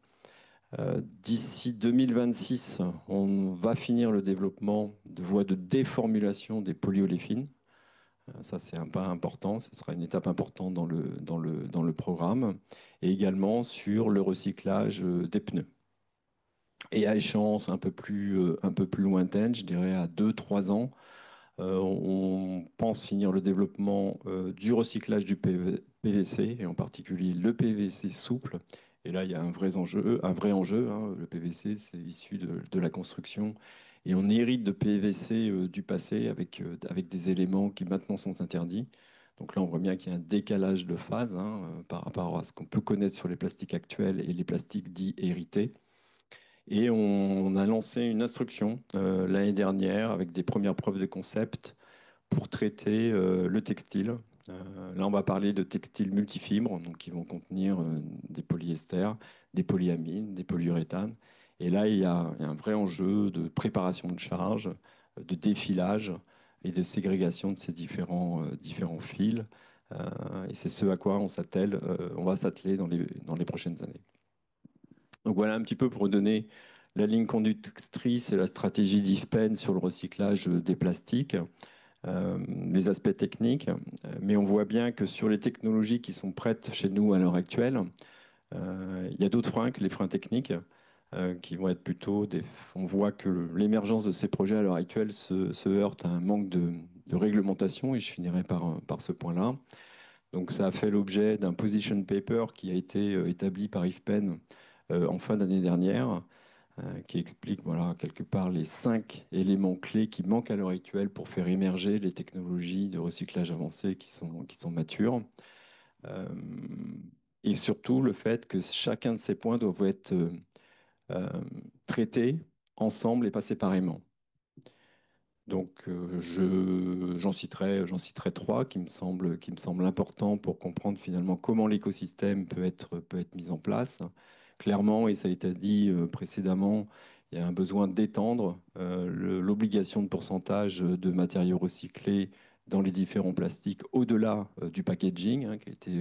D'ici 2026, on va finir le développement de voies de déformulation des polyoléfines. Ça, c'est un pas important. Ce sera une étape importante dans le programme. Et également sur le recyclage des pneus. Et à échéance un peu plus lointaine, je dirais à 2-3 ans, on pense finir le développement du recyclage du PVC, et en particulier le PVC souple. Et là, il y a un vrai enjeu. Hein. Le PVC, c'est issu de la construction. Et on hérite de PVC du passé avec des éléments qui maintenant sont interdits. Donc là, on voit bien qu'il y a un décalage de phase hein, par rapport à ce qu'on peut connaître sur les plastiques actuels et les plastiques dits hérités. Et on a lancé une instruction l'année dernière avec des premières preuves de concept pour traiter le textile. Là, on va parler de textiles multifibres, donc qui vont contenir des polyesters, des polyamines, des polyuréthanes. Et là, il y a un vrai enjeu de préparation de charge, de défilage et de ségrégation de ces différents fils. Et c'est ce à quoi on va s'atteler dans les prochaines années. Donc voilà un petit peu pour donner la ligne conductrice et la stratégie d'IFPEN sur le recyclage des plastiques, les aspects techniques. Mais on voit bien que sur les technologies qui sont prêtes chez nous à l'heure actuelle, il y a d'autres freins que les freins techniques qui vont être plutôt des... On voit que l'émergence de ces projets à l'heure actuelle se heurte à un manque de réglementation, et je finirai par ce point-là. Donc ça a fait l'objet d'un position paper qui a été établi par IFPEN en fin d'année dernière, qui explique voilà, quelque part les 5 éléments clés qui manquent à l'heure actuelle pour faire émerger les technologies de recyclage avancées qui sont matures. Et surtout le fait que chacun de ces points doivent être euh, traités ensemble et pas séparément. Donc, j'en citerai 3 qui me semblent importants pour comprendre finalement comment l'écosystème peut être mis en place. Clairement, et ça a été dit précédemment, il y a un besoin d'étendre l'obligation de pourcentage de matériaux recyclés dans les différents plastiques au-delà du packaging, hein, qui a été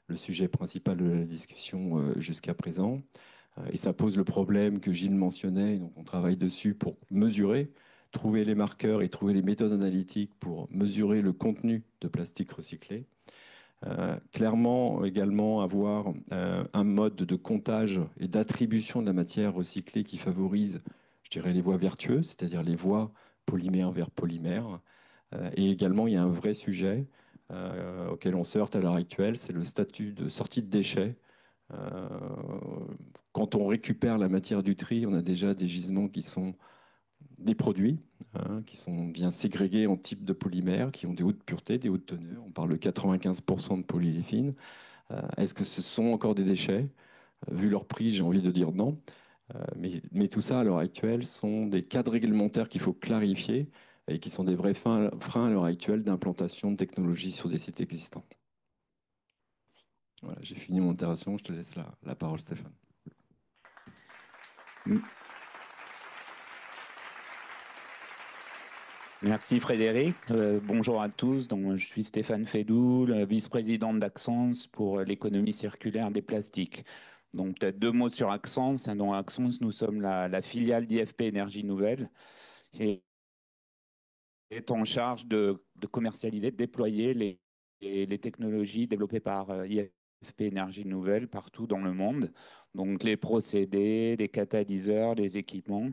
le sujet principal de la discussion jusqu'à présent. Et ça pose le problème que Gilles mentionnait, donc on travaille dessus pour mesurer, trouver les marqueurs et trouver les méthodes analytiques pour mesurer le contenu de plastique recyclé. Clairement, également, avoir un mode de comptage et d'attribution de la matière recyclée qui favorise, je dirais, les voies vertueuses, c'est-à-dire les voies polymère vers polymère. Et également, il y a un vrai sujet auquel on se heurte à l'heure actuelle, c'est le statut de sortie de déchets. Euh, Quand on récupère la matière du tri, on a déjà des gisements qui sont des produits, hein, qui sont bien ségrégés en types de polymères, qui ont des hautes puretés, des hautes teneurs. On parle de 95% de polyéléphine. Est-ce que ce sont encore des déchets? Vu leur prix, j'ai envie de dire non. Mais tout ça, à l'heure actuelle, sont des cadres réglementaires qu'il faut clarifier et qui sont des vrais freins à l'heure actuelle d'implantation de technologies sur des sites existants. Voilà, j'ai fini mon intervention, je te laisse la parole, Stéphane. Merci Frédéric. Bonjour à tous. Donc, je suis Stéphane Fédou, le vice-président d'Axens pour l'économie circulaire des plastiques. Donc peut-être deux mots sur Axens. Dans Axens, nous sommes la filiale d'IFP Énergie Nouvelle qui est en charge de commercialiser, de déployer les technologies développées par IFP Énergie Nouvelle partout dans le monde. Donc les procédés, les catalyseurs, les équipements.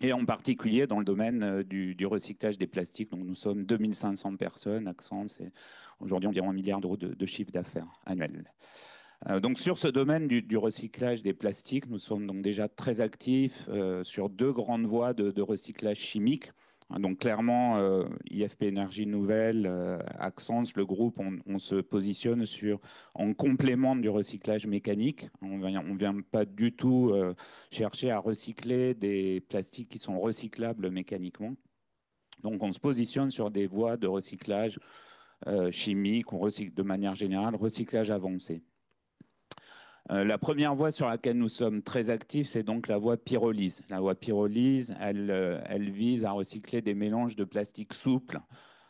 Et en particulier dans le domaine du recyclage des plastiques. Donc nous sommes 2500 personnes, Accent, c'est aujourd'hui environ 1 milliard d'euros de chiffre d'affaires annuel. Donc sur ce domaine du recyclage des plastiques, nous sommes donc déjà très actifs sur deux grandes voies de recyclage chimique. Donc clairement, IFP Énergie Nouvelle, Axens, le groupe, on se positionne en complément du recyclage mécanique. On ne vient pas du tout chercher à recycler des plastiques qui sont recyclables mécaniquement. Donc on se positionne sur des voies de recyclage chimique, on recycle de manière générale, recyclage avancé. La première voie sur laquelle nous sommes très actifs, c'est donc la voie pyrolyse. La voie pyrolyse, elle vise à recycler des mélanges de plastique souple,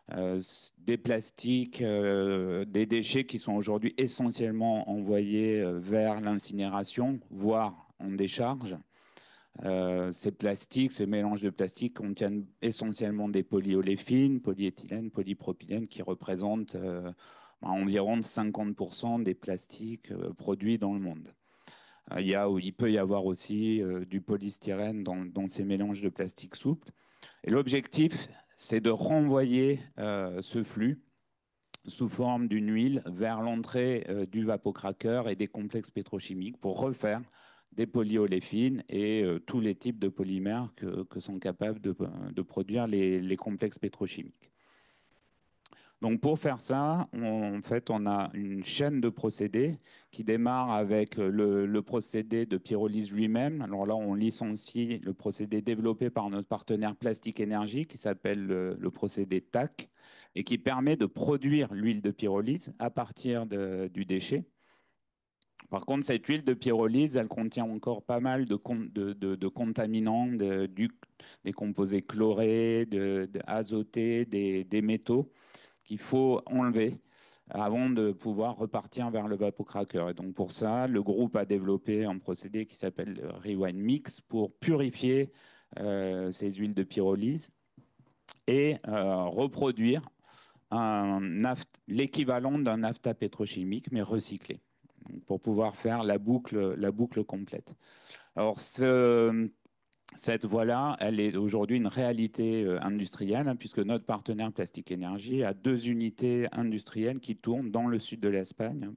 des plastiques, des déchets qui sont aujourd'hui essentiellement envoyés vers l'incinération, voire en décharge. Ces plastiques, ces mélanges de plastiques contiennent essentiellement des polyoléfines, polyéthylène, polypropylène, qui représentent environ 50% des plastiques produits dans le monde. Il peut y avoir aussi du polystyrène dans ces mélanges de plastique souple. Et l'objectif, c'est de renvoyer ce flux sous forme d'une huile vers l'entrée du vapocraqueur et des complexes pétrochimiques pour refaire des polyoléfines et tous les types de polymères que sont capables de produire les complexes pétrochimiques. Donc pour faire ça, en fait, on a une chaîne de procédés qui démarre avec le procédé de pyrolyse lui-même. Alors là, on licencie le procédé développé par notre partenaire Plastic Énergie qui s'appelle le procédé TAC et qui permet de produire l'huile de pyrolyse à partir du déchet. Par contre, cette huile de pyrolyse, elle contient encore pas mal de contaminants, des composés chlorés, azotés, des métaux qu'il faut enlever avant de pouvoir repartir vers le vapocraqueur. Et donc pour ça, le groupe a développé un procédé qui s'appelle Rewind Mix pour purifier ces huiles de pyrolyse et reproduire l'équivalent d'un naphta pétrochimique, mais recyclé, donc pour pouvoir faire la boucle complète. Alors, cette voie-là, elle est aujourd'hui une réalité industrielle, hein, puisque notre partenaire Plastic Énergie a 2 unités industrielles qui tournent dans le sud de l'Espagne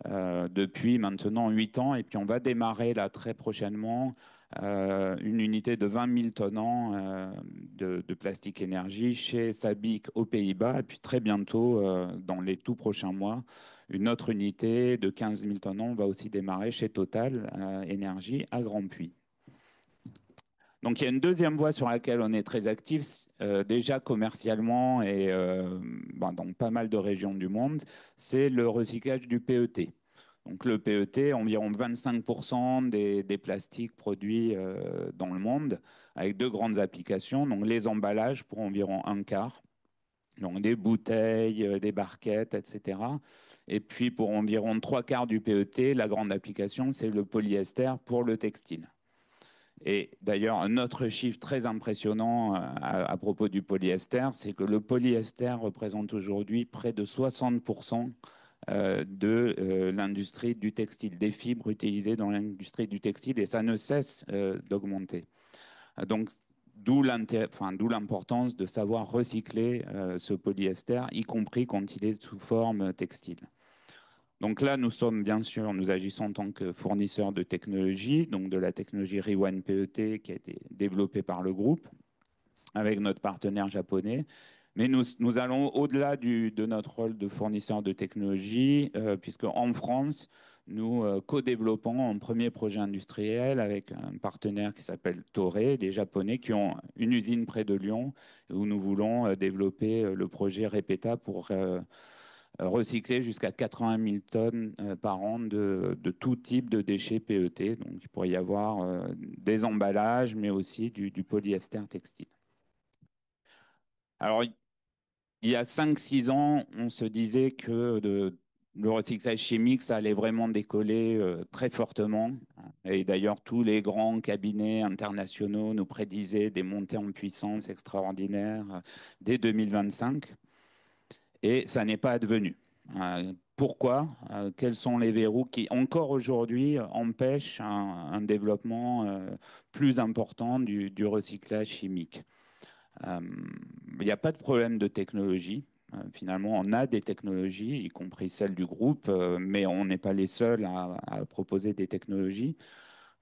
depuis maintenant 8 ans. Et puis on va démarrer là très prochainement une unité de 20 000 tonnants de Plastic Énergie chez Sabic aux Pays-Bas. Et puis très bientôt, dans les tout prochains mois, une autre unité de 15 000 tonnants va aussi démarrer chez Total Énergie à Grandpuits. Donc il y a une deuxième voie sur laquelle on est très actif, déjà commercialement et dans pas mal de régions du monde, c'est le recyclage du PET. Donc le PET, environ 25% des plastiques produits dans le monde, avec deux grandes applications. Donc les emballages pour environ un quart, donc des bouteilles, des barquettes, etc. Et puis pour environ trois quarts du PET, la grande application, c'est le polyester pour le textile. Et d'ailleurs, un autre chiffre très impressionnant à propos du polyester, c'est que le polyester représente aujourd'hui près de 60% de l'industrie du textile, des fibres utilisées dans l'industrie du textile, et ça ne cesse d'augmenter. Donc, d'où l'importance de savoir recycler ce polyester, y compris quand il est sous forme textile. Donc là, nous agissons en tant que fournisseur de technologie, donc de la technologie Rewind PET qui a été développée par le groupe avec notre partenaire japonais. Mais nous allons au-delà de notre rôle de fournisseur de technologie, puisque en France, nous co-développons un premier projet industriel avec un partenaire qui s'appelle Toray, des Japonais qui ont une usine près de Lyon, où nous voulons développer le projet Repeta pour recycler jusqu'à 80 000 tonnes par an de tout type de déchets PET. Donc il pourrait y avoir des emballages, mais aussi du polyester textile. Alors, il y a 5-6 ans, on se disait que le recyclage chimique, ça allait vraiment décoller très fortement. Et d'ailleurs, tous les grands cabinets internationaux nous prédisaient des montées en puissance extraordinaires dès 2025. Et ça n'est pas advenu. Pourquoi? Quels sont les verrous qui, encore aujourd'hui, empêchent un développement plus important du recyclage chimique? Il n'y a pas de problème de technologie. Finalement, on a des technologies, y compris celles du groupe, mais on n'est pas les seuls à proposer des technologies.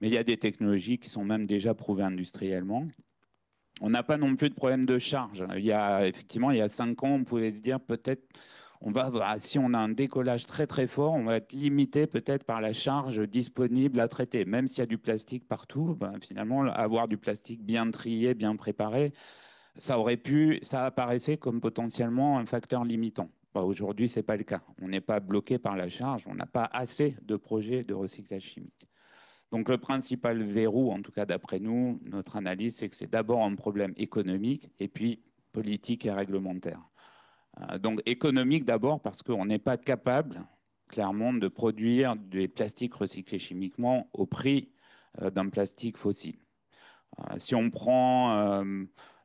Mais il y a des technologies qui sont même déjà prouvées industriellement. On n'a pas non plus de problème de charge. Effectivement, il y a 5 ans, on pouvait se dire peut-être, si on a un décollage très très fort, on va être limité peut-être par la charge disponible à traiter. Même s'il y a du plastique partout, finalement, avoir du plastique bien trié, bien préparé, ça apparaissait comme potentiellement un facteur limitant. Aujourd'hui, ce n'est pas le cas. On n'est pas bloqué par la charge, on n'a pas assez de projets de recyclage chimique. Donc le principal verrou, en tout cas d'après nous, notre analyse, c'est que c'est d'abord un problème économique et puis politique et réglementaire. Donc économique d'abord parce qu'on n'est pas capable, clairement, de produire des plastiques recyclés chimiquement au prix d'un plastique fossile. Si on prend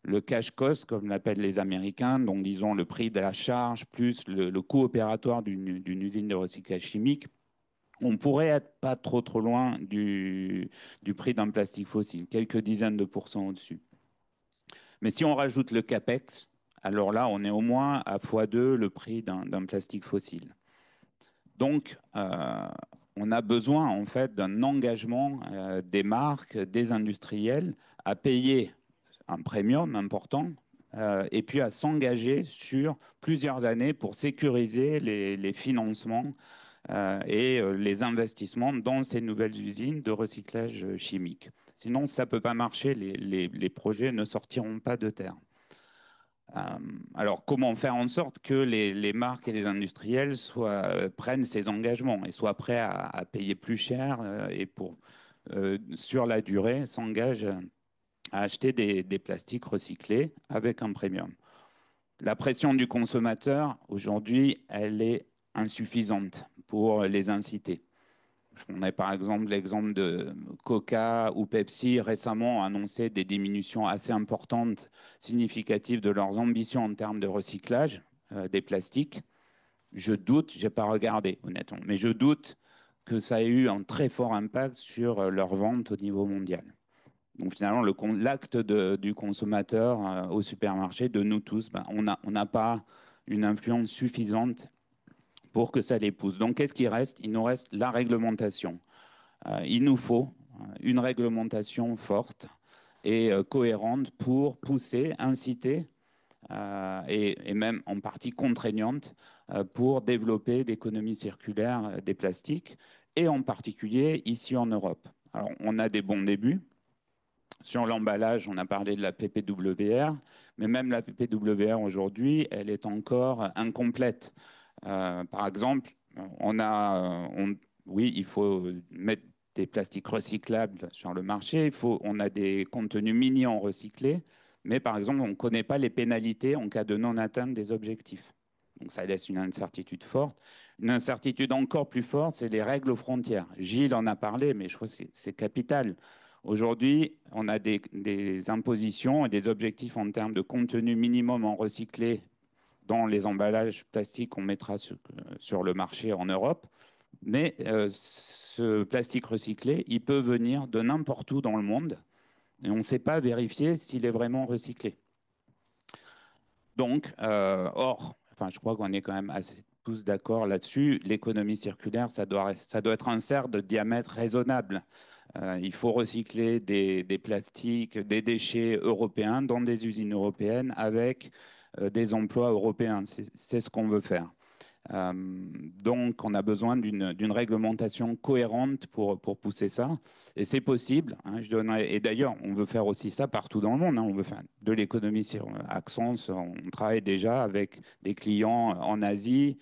le cash cost, comme l'appellent les Américains, donc disons le prix de la charge plus le coût opératoire d'une usine de recyclage chimique, on pourrait être pas trop loin du prix d'un plastique fossile, quelques dizaines de pourcents au-dessus. Mais si on rajoute le CAPEX, alors là, on est au moins à x2 le prix d'un plastique fossile. Donc, on a besoin en fait d'un engagement des marques, des industriels à payer un premium important et puis à s'engager sur plusieurs années pour sécuriser les financements et les investissements dans ces nouvelles usines de recyclage chimique. Sinon, ça ne peut pas marcher, les projets ne sortiront pas de terre. Alors, comment faire en sorte que les marques et les industriels prennent ces engagements et soient prêts à payer plus cher et sur la durée, s'engagent à acheter des plastiques recyclés avec un premium. La pression du consommateur, aujourd'hui, elle est insuffisante pour les inciter. On a par exemple l'exemple de Coca ou Pepsi récemment ont annoncé des diminutions assez importantes, significatives de leurs ambitions en termes de recyclage des plastiques. Je doute, je n'ai pas regardé honnêtement, mais je doute que ça ait eu un très fort impact sur leur vente au niveau mondial. Donc finalement, l'acte du consommateur au supermarché, de nous tous, on n'a pas une influence suffisante pour que ça les pousse. Donc qu'est-ce qui reste? Il nous reste la réglementation. Il nous faut une réglementation forte et cohérente pour pousser, inciter et même en partie contraignante pour développer l'économie circulaire des plastiques et en particulier ici en Europe. Alors on a des bons débuts. Sur l'emballage, on a parlé de la PPWR, mais même la PPWR aujourd'hui, elle est encore incomplète. Par exemple, oui, il faut mettre des plastiques recyclables sur le marché. On a des contenus mini-en recyclés, mais par exemple, on ne connaît pas les pénalités en cas de non-atteinte des objectifs. Donc ça laisse une incertitude forte. Une incertitude encore plus forte, c'est les règles aux frontières. Gilles en a parlé, mais je crois que c'est capital. Aujourd'hui, on a des impositions et des objectifs en termes de contenu minimum en recyclé dans les emballages plastiques qu'on mettra sur le marché en Europe. Mais ce plastique recyclé, il peut venir de n'importe où dans le monde et on ne sait pas vérifier s'il est vraiment recyclé. Donc, je crois qu'on est quand même tous d'accord là-dessus, l'économie circulaire, ça doit être un cercle de diamètre raisonnable. Il faut recycler des plastiques, des déchets européens dans des usines européennes avec des emplois européens. C'est ce qu'on veut faire. Donc, on a besoin d'une réglementation cohérente pour pousser ça. Et c'est possible. Hein, et d'ailleurs, on veut faire aussi ça partout dans le monde. Hein, on veut faire de l'économie sur Axence. On travaille déjà avec des clients en Asie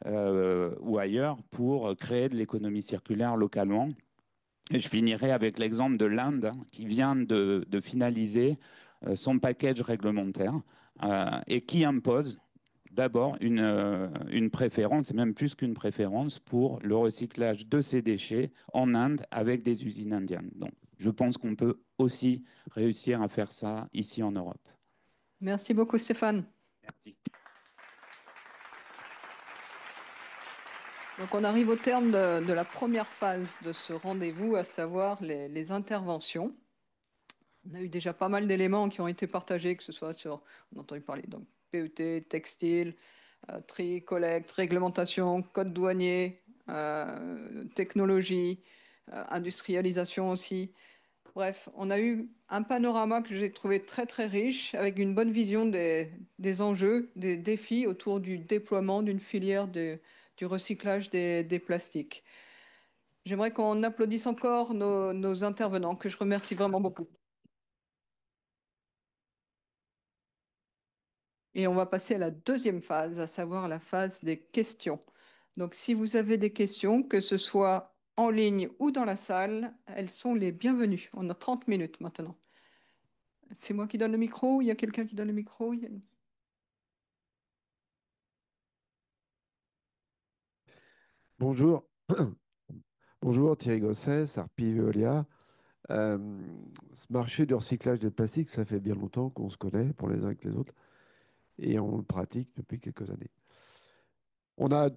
ou ailleurs pour créer de l'économie circulaire localement. Et je finirai avec l'exemple de l'Inde hein, qui vient de finaliser son package réglementaire et qui impose d'abord une préférence, et même plus qu'une préférence, pour le recyclage de ces déchets en Inde avec des usines indiennes. Donc, je pense qu'on peut aussi réussir à faire ça ici en Europe. Merci beaucoup, Stéphane. Merci. Donc, on arrive au terme de la première phase de ce rendez-vous, à savoir les interventions. On a eu déjà pas mal d'éléments qui ont été partagés, que ce soit sur, on a entendu parler, donc PET, textile, tri, collecte, réglementation, code douanier, technologie, industrialisation aussi. Bref, on a eu un panorama que j'ai trouvé très très riche, avec une bonne vision des enjeux, des défis autour du déploiement d'une filière du recyclage des plastiques. J'aimerais qu'on applaudisse encore nos intervenants, que je remercie vraiment beaucoup. Et on va passer à la deuxième phase, à savoir la phase des questions. Donc, si vous avez des questions, que ce soit en ligne ou dans la salle, elles sont les bienvenues. On a 30 minutes maintenant. C'est moi qui donne le micro? Il y a quelqu'un qui donne le micro? Bonjour. Bonjour Thierry Gosset, Sarpi Veolia. Euh, Ce marché du recyclage des plastiques, ça fait bien longtemps qu'on se connaît pour les uns que les autres et on le pratique depuis quelques années. On a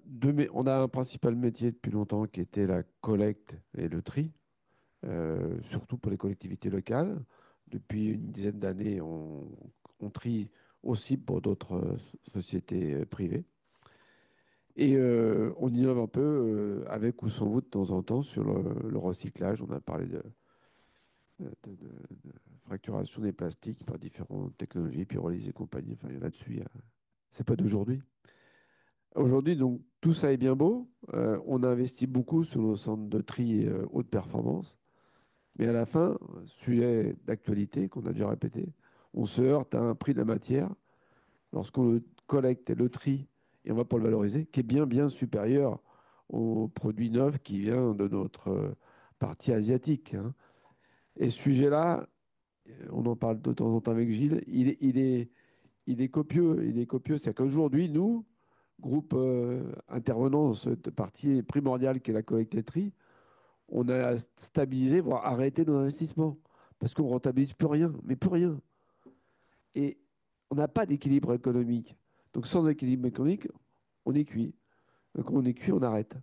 un principal métier depuis longtemps qui était la collecte et le tri, surtout pour les collectivités locales. Depuis une dizaine d'années, on trie aussi pour d'autres sociétés privées. Et on innove un peu avec ou sans vous de temps en temps sur le recyclage. On a parlé de fracturation des plastiques par différentes technologies, pyrolyse et compagnie. Enfin, là-dessus, c'est pas d'aujourd'hui. Aujourd'hui, donc, tout ça est bien beau. On a investi beaucoup sur nos centres de tri haute performance. Mais à la fin, sujet d'actualité qu'on a déjà répété, on se heurte à un prix de la matière lorsqu'on le collecte et le trie et on va pour le valoriser, qui est bien, bien supérieur au produit neuf qui vient de notre partie asiatique. Hein. Et ce sujet-là, on en parle de temps en temps avec Gilles, il est copieux. Il est copieux. C'est qu'aujourd'hui, nous, groupe intervenant dans cette partie primordiale qui est la collecte et le tri, on a stabilisé, voire arrêté nos investissements. Parce qu'on ne rentabilise plus rien, mais plus rien. Et on n'a pas d'équilibre économique. Donc sans équilibre économique, on est cuit. Donc on est cuit, on arrête.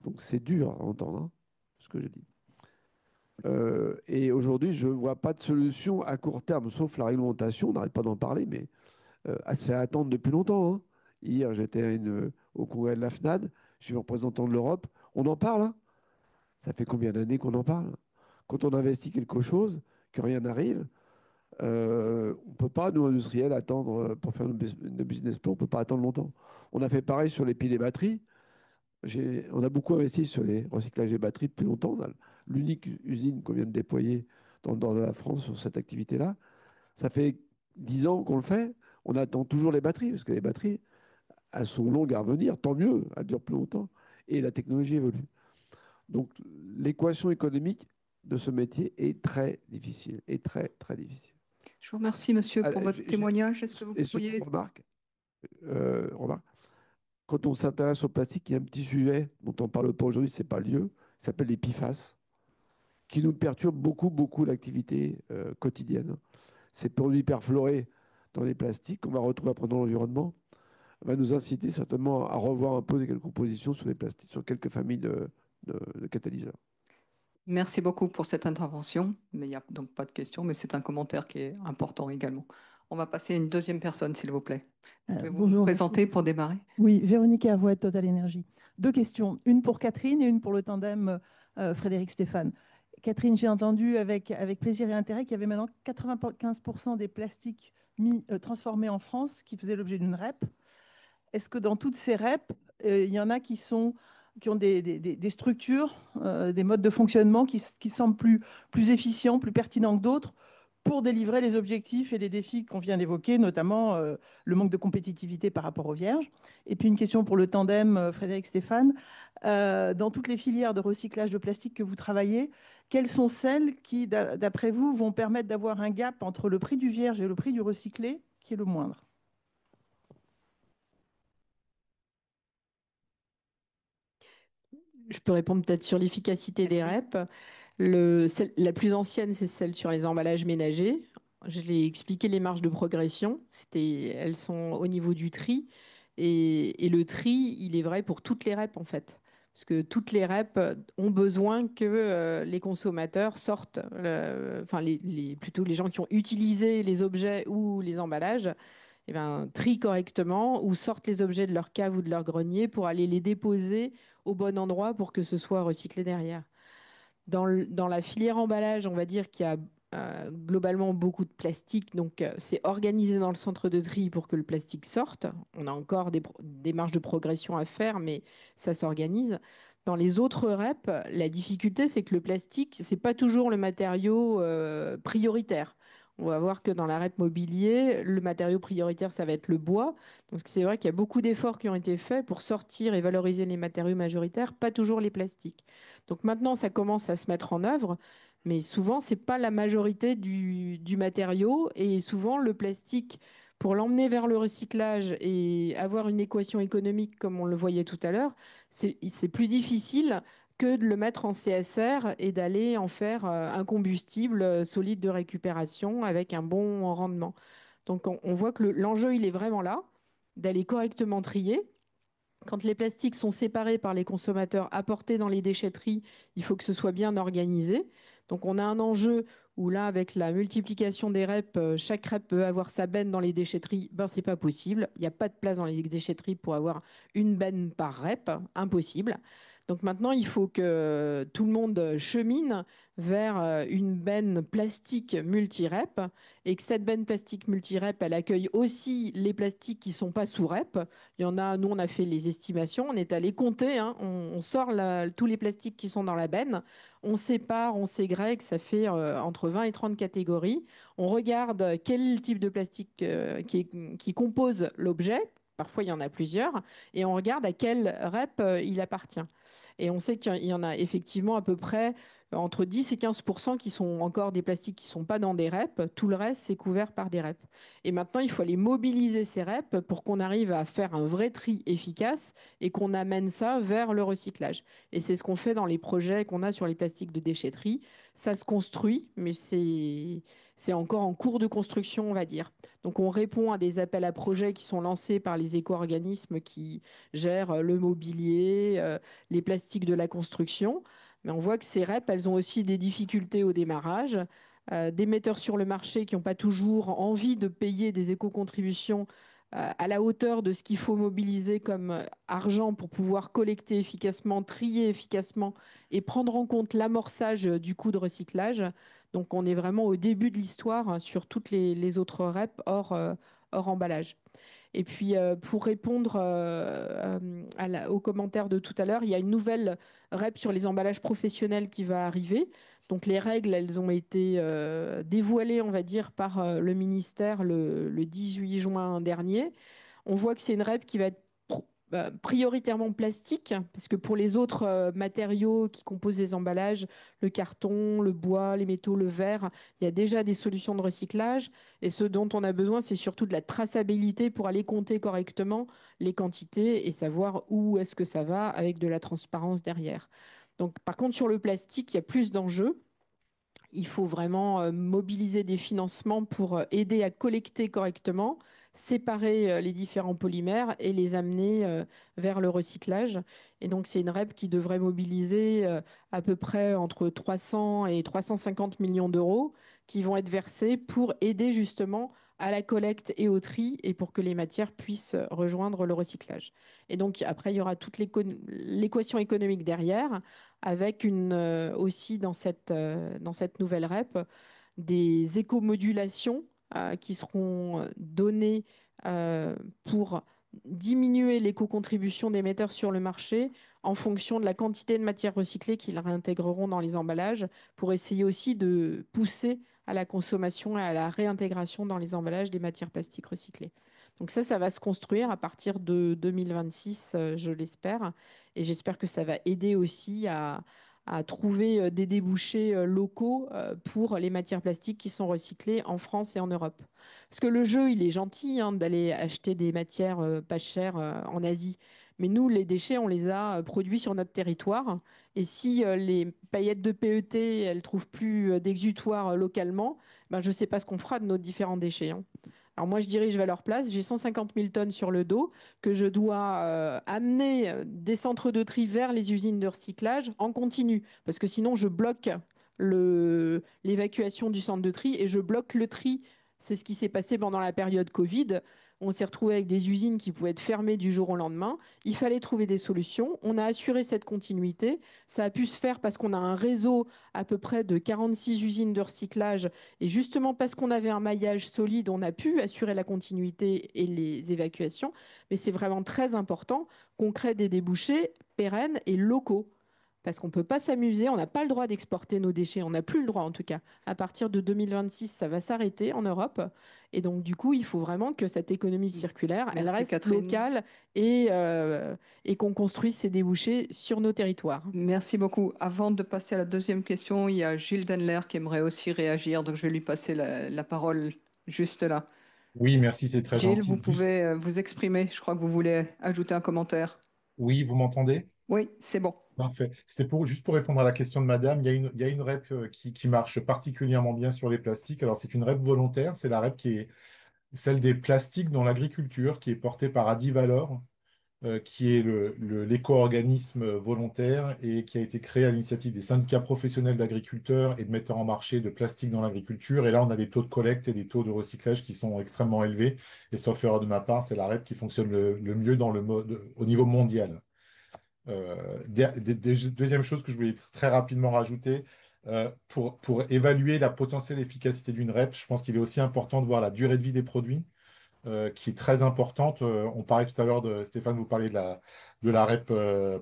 Donc c'est dur à entendre, hein, ce que je dis. Et aujourd'hui, je ne vois pas de solution à court terme, sauf la réglementation. On n'arrête pas d'en parler, mais elle se fait attendre depuis longtemps. Hein. Hier, j'étais au congrès de la FNAD, je suis représentant de l'Europe. On en parle. Hein. Ça fait combien d'années qu'on en parle? Quand on investit quelque chose, que rien n'arrive, on ne peut pas, nous, industriels, attendre pour faire nos business plans, on ne peut pas attendre longtemps. On a fait pareil sur les piles et batteries. On a beaucoup investi sur les recyclages des batteries depuis longtemps. On a l'unique usine qu'on vient de déployer dans la France sur cette activité-là. Ça fait 10 ans qu'on le fait. On attend toujours les batteries, parce que les batteries, elles sont longues à revenir. Tant mieux, elles durent plus longtemps. Et la technologie évolue. Donc, l'équation économique de ce métier est très difficile. Est très, très difficile. Je vous remercie, monsieur, pour votre témoignage. Est-ce que vous Et surtout, pourriez... remarque, quand on s'intéresse au plastique, il y a un petit sujet dont on ne parle pas aujourd'hui, ce n'est pas le lieu, il s'appelle les PFAS, qui nous perturbe beaucoup, beaucoup l'activité quotidienne. Ces produits perfluorés dans les plastiques qu'on va retrouver après dans l'environnement va nous inciter certainement à revoir un peu quelques compositions sur les plastiques, sur quelques familles de catalyseurs. Merci beaucoup pour cette intervention. Mais il n'y a donc pas de question, mais c'est un commentaire qui est important également. On va passer à une deuxième personne, s'il vous plaît. Pouvez-vous vous présenter pour démarrer? Oui, Véronique Avouette, Total Énergie. Deux questions, une pour Catherine et une pour le tandem Frédéric-Stéphane. Catherine, j'ai entendu avec plaisir et intérêt qu'il y avait maintenant 95% des plastiques transformés en France qui faisaient l'objet d'une REP. Est-ce que dans toutes ces REP, il y en a qui ont des structures, des modes de fonctionnement qui semblent plus efficients, plus pertinents que d'autres pour délivrer les objectifs et les défis qu'on vient d'évoquer, notamment le manque de compétitivité par rapport aux vierges? Et puis une question pour le tandem Frédéric-Stéphane. Dans toutes les filières de recyclage de plastique que vous travaillez, quelles sont celles qui, d'après vous, vont permettre d'avoir un gap entre le prix du vierge et le prix du recyclé qui est le moindre? Je peux répondre peut-être sur l'efficacité des Allez-y. REP. La plus ancienne, c'est celle sur les emballages ménagers. Je l'ai expliqué, les marges de progression. Elles sont au niveau du tri. Et le tri, il est vrai pour toutes les REP, en fait. Parce que toutes les REP ont besoin que les consommateurs sortent, enfin, plutôt les gens qui ont utilisé les objets ou les emballages, eh ben, trient correctement ou sortent les objets de leur cave ou de leur grenier pour aller les déposer au bon endroit pour que ce soit recyclé derrière. Dans la filière emballage, on va dire qu'il y a globalement beaucoup de plastique, donc c'est organisé dans le centre de tri pour que le plastique sorte. On a encore des marges de progression à faire, mais ça s'organise. Dans les autres REP, la difficulté, c'est que le plastique, c'est pas toujours le matériau prioritaire. On va voir que dans la REP mobilier, le matériau prioritaire, ça va être le bois. Donc c'est vrai qu'il y a beaucoup d'efforts qui ont été faits pour sortir et valoriser les matériaux majoritaires, pas toujours les plastiques. Donc maintenant, ça commence à se mettre en œuvre, mais souvent, ce n'est pas la majorité du matériau. Et souvent, le plastique, pour l'emmener vers le recyclage et avoir une équation économique comme on le voyait tout à l'heure, c'est plus difficile que de le mettre en CSR et d'aller en faire un combustible solide de récupération avec un bon rendement. Donc on voit que l'enjeu, il est vraiment là, d'aller correctement trier. Quand les plastiques sont séparés par les consommateurs, apportés dans les déchetteries, il faut que ce soit bien organisé. Donc on a un enjeu où là, avec la multiplication des REP, chaque REP peut avoir sa benne dans les déchetteries. Ben, c'est pas possible. Il n'y a pas de place dans les déchetteries pour avoir une benne par REP. Impossible. Donc maintenant, il faut que tout le monde chemine vers une benne plastique multi-REP et que cette benne plastique multi-REP, elle accueille aussi les plastiques qui ne sont pas sous REP. Il y en a, nous, on a fait les estimations, on est allé compter, hein, on sort tous les plastiques qui sont dans la benne, on sépare, on ségrègue, ça fait entre 20 et 30 catégories. On regarde quel type de plastique qui compose l'objet. Parfois, il y en a plusieurs. Et on regarde à quel REP il appartient. Et on sait qu'il y en a effectivement à peu près entre 10 et 15% qui sont encore des plastiques qui ne sont pas dans des REP. Tout le reste, c'est couvert par des REP. Et maintenant, il faut aller mobiliser ces REP pour qu'on arrive à faire un vrai tri efficace et qu'on amène ça vers le recyclage. Et c'est ce qu'on fait dans les projets qu'on a sur les plastiques de déchetterie. Ça se construit, mais c'est encore en cours de construction, on va dire. Donc on répond à des appels à projets qui sont lancés par les éco-organismes qui gèrent le mobilier, les plastiques de la construction. Mais on voit que ces REP, elles ont aussi des difficultés au démarrage, des metteurs sur le marché qui n'ont pas toujours envie de payer des éco-contributions à la hauteur de ce qu'il faut mobiliser comme argent pour pouvoir collecter efficacement, trier efficacement et prendre en compte l'amorçage du coût de recyclage. Donc on est vraiment au début de l'histoire sur toutes les autres REP hors emballage. Et puis, pour répondre aux commentaires de tout à l'heure, il y a une nouvelle REP sur les emballages professionnels qui va arriver. Donc, les règles, elles ont été dévoilées, on va dire, par le ministère le 18 juin dernier. On voit que c'est une REP qui va être prioritairement plastique, parce que pour les autres matériaux qui composent les emballages, le carton, le bois, les métaux, le verre, il y a déjà des solutions de recyclage. Et ce dont on a besoin, c'est surtout de la traçabilité pour aller compter correctement les quantités et savoir où est-ce que ça va avec de la transparence derrière. Donc, par contre, sur le plastique, il y a plus d'enjeux. Il faut vraiment mobiliser des financements pour aider à collecter correctement, séparer les différents polymères et les amener vers le recyclage. Et donc, c'est une REP qui devrait mobiliser à peu près entre 300 et 350 millions d'euros qui vont être versés pour aider justement à la collecte et au tri et pour que les matières puissent rejoindre le recyclage. Et donc, après, il y aura toute l'équation économique derrière avec aussi dans cette nouvelle REP des éco-modulations qui seront donnés pour diminuer l'éco-contribution des metteurs sur le marché en fonction de la quantité de matières recyclées qu'ils réintégreront dans les emballages pour essayer aussi de pousser à la consommation et à la réintégration dans les emballages des matières plastiques recyclées. Donc ça va se construire à partir de 2026, je l'espère. Et j'espère que ça va aider aussi à trouver des débouchés locaux pour les matières plastiques qui sont recyclées en France et en Europe. Parce que le jeu, il est gentil hein, d'aller acheter des matières pas chères en Asie. Mais nous, les déchets, on les a produits sur notre territoire. Et si les paillettes de PET, elles trouvent plus d'exutoire localement, ben, je ne sais pas ce qu'on fera de nos différents déchets. Hein. Alors moi, je dirige Valeur Place, j'ai 150 000 tonnes sur le dos que je dois amener des centres de tri vers les usines de recyclage en continu, parce que sinon je bloque l'évacuation du centre de tri et je bloque le tri. C'est ce qui s'est passé pendant la période Covid. On s'est retrouvé avec des usines qui pouvaient être fermées du jour au lendemain. Il fallait trouver des solutions. On a assuré cette continuité. Ça a pu se faire parce qu'on a un réseau à peu près de 46 usines de recyclage. Et justement parce qu'on avait un maillage solide, on a pu assurer la continuité et les évacuations. Mais c'est vraiment très important qu'on crée des débouchés pérennes et locaux. Parce qu'on ne peut pas s'amuser, on n'a pas le droit d'exporter nos déchets, on n'a plus le droit en tout cas. À partir de 2026, ça va s'arrêter en Europe. Et donc du coup, il faut vraiment que cette économie circulaire, elle Merci, reste Catherine. locale et qu'on construise ces débouchés sur nos territoires. Merci beaucoup. Avant de passer à la deuxième question, il y a Gilles Denler qui aimerait aussi réagir, donc je vais lui passer la parole juste là. Oui, merci, c'est très Gilles, gentil. vous pouvez vous exprimer. Je crois que vous voulez ajouter un commentaire. Oui, vous m'entendez? Oui, c'est bon. Parfait. C'était juste pour répondre à la question de madame. Il y a une REP qui marche particulièrement bien sur les plastiques. Alors, c'est une REP volontaire. C'est la REP qui est celle des plastiques dans l'agriculture, qui est portée par Adivalor, qui est l'éco-organisme volontaire et qui a été créé à l'initiative des syndicats professionnels d'agriculteurs et de metteurs en marché de plastique dans l'agriculture. Et là, on a des taux de collecte et des taux de recyclage qui sont extrêmement élevés. Et sauf erreur de ma part, c'est la REP qui fonctionne le mieux dans le mode, au niveau mondial. Deuxième chose que je voulais très rapidement rajouter, pour évaluer la potentielle efficacité d'une REP, je pense qu'il est aussi important de voir la durée de vie des produits, qui est très importante. On parlait tout à l'heure Stéphane, vous parliez de la REP,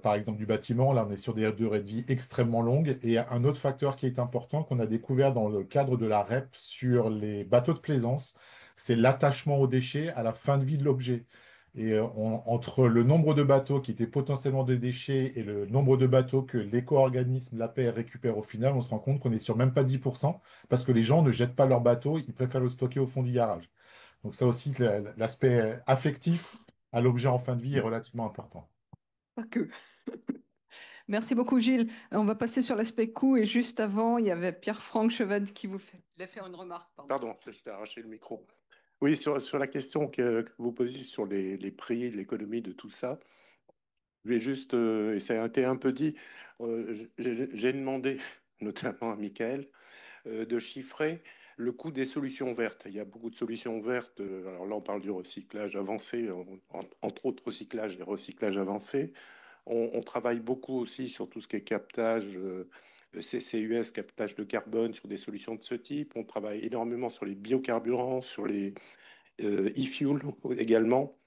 par exemple, du bâtiment. Là, on est sur des durées de vie extrêmement longues. Et un autre facteur qui est important, qu'on a découvert dans le cadre de la REP sur les bateaux de plaisance, c'est l'attachement aux déchets à la fin de vie de l'objet. Et entre le nombre de bateaux qui étaient potentiellement des déchets et le nombre de bateaux que l'éco-organisme, l'APR, récupère au final, on se rend compte qu'on est sur même pas 10%, parce que les gens ne jettent pas leur bateau, ils préfèrent le stocker au fond du garage. Donc ça aussi, l'aspect affectif à l'objet en fin de vie est relativement important. Pas que. Merci beaucoup, Gilles. On va passer sur l'aspect coût. Et juste avant, il y avait Pierre-Franck Chevade qui voulait faire une remarque. Pardon, je t'ai arraché le micro. Oui, sur la question que vous posiez sur les prix, l'économie de tout ça, je vais juste, et ça a été un peu dit, j'ai demandé notamment à Michael de chiffrer le coût des solutions vertes. Il y a beaucoup de solutions vertes. Alors là, on parle du recyclage avancé, entre autres recyclage et recyclage avancé. On travaille beaucoup aussi sur tout ce qui est captage, CCUS, captage de carbone, sur des solutions de ce type. On travaille énormément sur les biocarburants, sur les e-fuels également.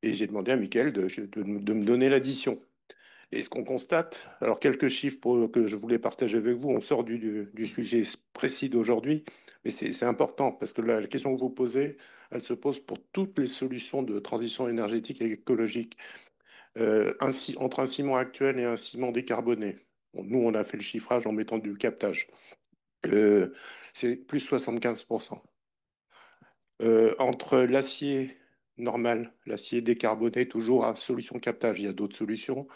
Et j'ai demandé à Mickaël de me donner l'addition. Et ce qu'on constate, alors quelques chiffres que je voulais partager avec vous, on sort du sujet précis d'aujourd'hui, mais c'est important parce que la question que vous posez, elle se pose pour toutes les solutions de transition énergétique et écologique. Entre un ciment actuel et un ciment décarboné, nous, on a fait le chiffrage en mettant du captage. C'est plus 75%. Entre l'acier normal, l'acier décarboné, toujours à solution captage, il y a d'autres solutions.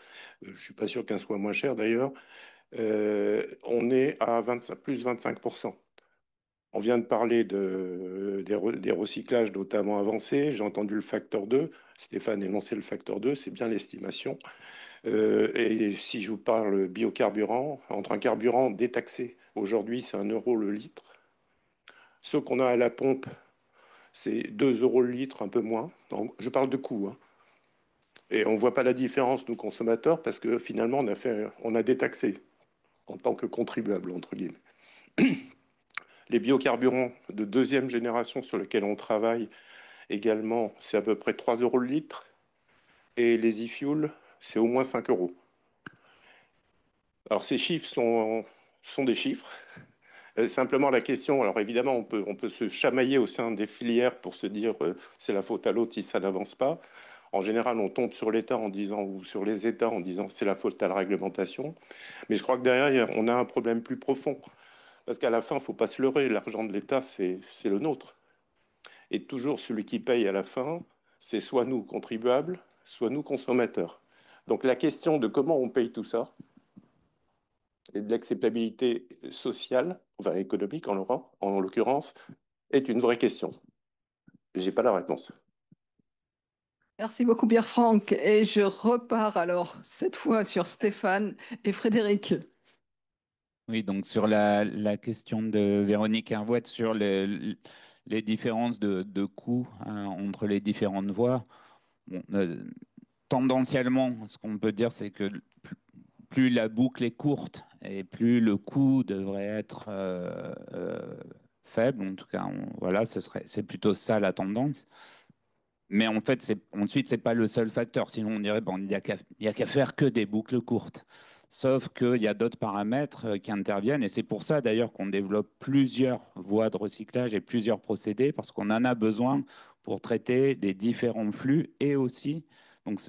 Je ne suis pas sûr qu'un soit moins cher d'ailleurs. On est à 25, plus 25%. On vient de parler des recyclages notamment avancés. J'ai entendu le facteur 2. Stéphane énonçait le facteur 2, c'est bien l'estimation. Et si je vous parle biocarburant, entre un carburant détaxé, aujourd'hui c'est 1 € le litre. Ceux qu'on a à la pompe, c'est 2 € le litre, un peu moins. Donc, je parle de coût, hein. Et on ne voit pas la différence, nous consommateurs, parce que finalement on a détaxé en tant que contribuable, entre guillemets. Les biocarburants de deuxième génération sur lesquels on travaille également, c'est à peu près 3 euros le litre. Et les e-fuels, c'est au moins 5 euros. Alors ces chiffres sont des chiffres. Simplement la question, alors évidemment on peut se chamailler au sein des filières pour se dire c'est la faute à l'autre si ça n'avance pas. En général on tombe sur l'État en disant, ou sur les États en disant c'est la faute à la réglementation. Mais je crois que derrière on a un problème plus profond. Parce qu'à la fin, il ne faut pas se leurrer, l'argent de l'État c'est le nôtre. Et toujours celui qui paye à la fin, c'est soit nous contribuables, soit nous consommateurs. Donc la question de comment on paye tout ça, et de l'acceptabilité sociale, enfin économique en l'occurrence, est une vraie question. Je n'ai pas la réponse. Merci beaucoup, Pierre-Franck. Et je repars alors, cette fois sur Stéphane et Frédéric. Oui, donc sur la question de Véronique Hervouette sur les différences de coûts hein, entre les différentes voies, bon, tendanciellement, ce qu'on peut dire, c'est que plus la boucle est courte et plus le coût devrait être faible. En tout cas, voilà, c'est plutôt ça la tendance. Mais en fait, ensuite, ce n'est pas le seul facteur. Sinon, on dirait bon, il n'y a qu'à faire que des boucles courtes. Sauf qu'il y a d'autres paramètres qui interviennent. Et c'est pour ça, d'ailleurs, qu'on développe plusieurs voies de recyclage et plusieurs procédés, parce qu'on en a besoin pour traiter des différents flux et aussi, donc,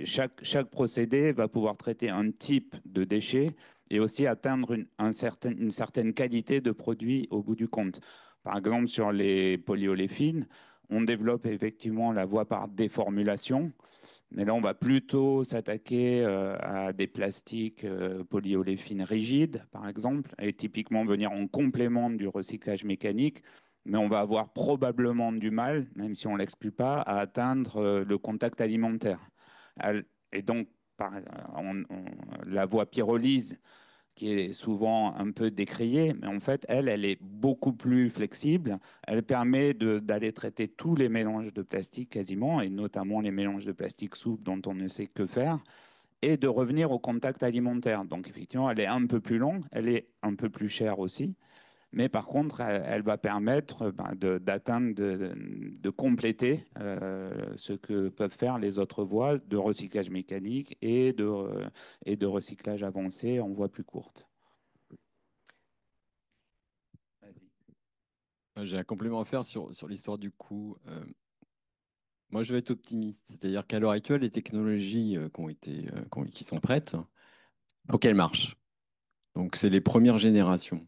chaque procédé va pouvoir traiter un type de déchet et aussi atteindre une certaine qualité de produit au bout du compte. Par exemple, sur les polyoléfines, on développe effectivement la voie par déformulation, mais là, on va plutôt s'attaquer à des plastiques polyoléfines rigides, par exemple, et typiquement venir en complément du recyclage mécanique. Mais on va avoir probablement du mal, même si on ne l'exclut pas, à atteindre le contact alimentaire. Et donc, la voie pyrolyse qui est souvent un peu décriée, mais en fait, elle est beaucoup plus flexible. Elle permet d'aller traiter tous les mélanges de plastique quasiment, et notamment les mélanges de plastique souple dont on ne sait que faire, et de revenir au contact alimentaire. Donc effectivement, elle est un peu plus longue, elle est un peu plus chère aussi, mais par contre, elle va permettre d'atteindre, de compléter ce que peuvent faire les autres voies de recyclage mécanique et de recyclage avancé en voie plus courte. J'ai un complément à faire sur l'histoire du coût. Moi, je vais être optimiste. C'est-à-dire qu'à l'heure actuelle, les technologies qui sont prêtes, il faut qu'elles marchent. Donc, c'est les premières générations.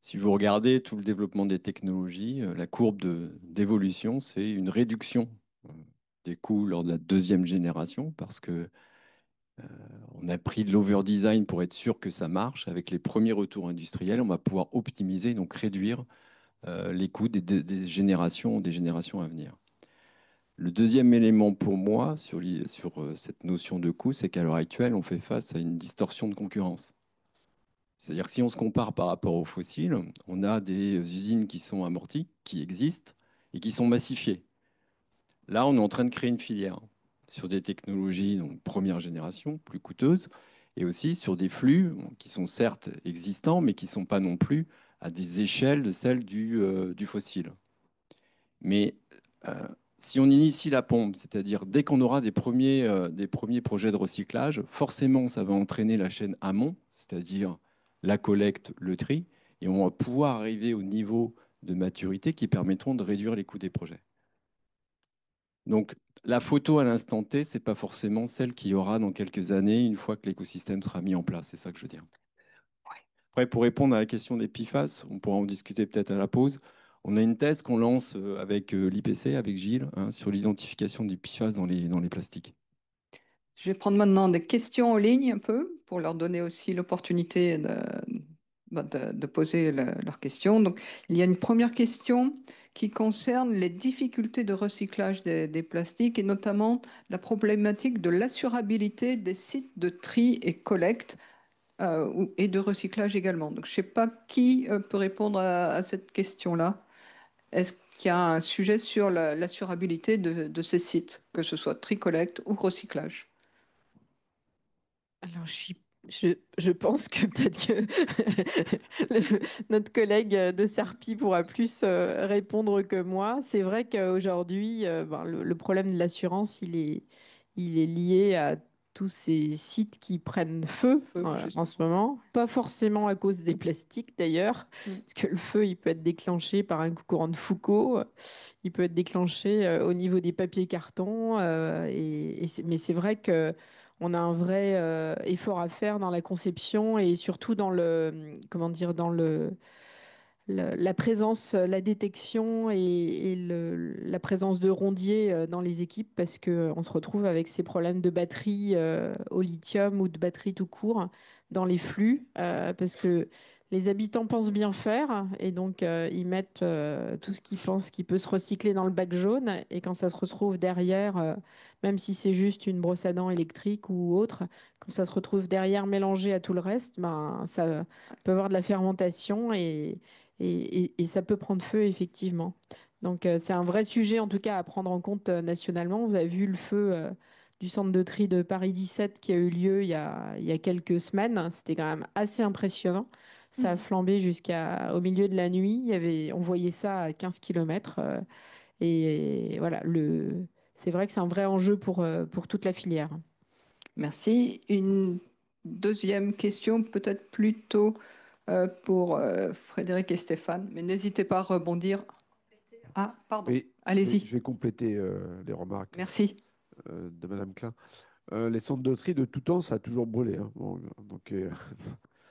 Si vous regardez tout le développement des technologies, la courbe d'évolution, c'est une réduction euh, des coûts lors de la deuxième génération parce que on a pris de l'overdesign pour être sûr que ça marche. Avec les premiers retours industriels, on va pouvoir optimiser, donc réduire les coûts des générations à venir. Le deuxième élément pour moi sur cette notion de coût, c'est qu'à l'heure actuelle, on fait face à une distorsion de concurrence. C'est-à-dire que si on se compare par rapport aux fossiles, on a des usines qui sont amorties, qui existent et qui sont massifiées. Là, on est en train de créer une filière sur des technologies donc première génération, plus coûteuses, et aussi sur des flux qui sont certes existants, mais qui ne sont pas non plus à des échelles de celles du fossile. Mais si on initie la pompe, c'est-à-dire dès qu'on aura des premiers projets de recyclage, forcément, ça va entraîner la chaîne amont, c'est-à-dire la collecte, le tri, et on va pouvoir arriver au niveau de maturité qui permettront de réduire les coûts des projets. Donc, la photo à l'instant T, ce n'est pas forcément celle qu'il y aura dans quelques années, une fois que l'écosystème sera mis en place. C'est ça que je veux dire. Après, pour répondre à la question des PFAS, on pourra en discuter peut-être à la pause. On a une thèse qu'on lance avec l'IPC, avec Gilles, hein, sur l'identification des PFAS dans les plastiques. Je vais prendre maintenant des questions en ligne un peu pour leur donner aussi l'opportunité de poser leurs questions. Donc, il y a une première question qui concerne les difficultés de recyclage des plastiques et notamment la problématique de l'assurabilité des sites de tri et collecte et de recyclage également. Donc, je ne sais pas qui peut répondre à cette question-là. Est-ce qu'il y a un sujet sur l'assurabilité de ces sites, que ce soit tri-collecte ou recyclage? Alors, je suis Je pense que peut-être que notre collègue de Serpi pourra plus répondre que moi. C'est vrai qu'aujourd'hui, ben, le problème de l'assurance, il est lié à tous ces sites qui prennent feu Feu, en justement. ce moment. Pas forcément à cause des plastiques d'ailleurs, parce que le feu, il peut être déclenché par un courant de Foucault. Il peut être déclenché au niveau des papiers cartons. Mais c'est vrai que on a un vrai effort à faire dans la conception et surtout dans comment dire, dans la présence, la détection et la présence de rondiers dans les équipes parce qu'on se retrouve avec ces problèmes de batterie au lithium ou de batterie tout court dans les flux parce que les habitants pensent bien faire et donc ils mettent tout ce qu'ils pensent qui peut se recycler dans le bac jaune et quand ça se retrouve derrière, même si c'est juste une brosse à dents électrique ou autre, quand ça se retrouve derrière mélangé à tout le reste, ben, ça peut avoir de la fermentation et ça peut prendre feu, effectivement. Donc, c'est un vrai sujet, en tout cas, à prendre en compte nationalement. Vous avez vu le feu du centre de tri de Paris 17 qui a eu lieu il y a quelques semaines. C'était quand même assez impressionnant. Ça a flambé jusqu'au milieu de la nuit. On voyait ça à 15 km. Et voilà, c'est vrai que c'est un vrai enjeu pour toute la filière. Merci. Une deuxième question, peut-être plutôt pour Frédéric et Stéphane, mais n'hésitez pas à rebondir. Ah, pardon. Oui, Allez-y. je vais compléter les remarques Merci. de Madame Klein. Les centres de tri, de tout temps, ça a toujours brûlé, hein. Bon, donc,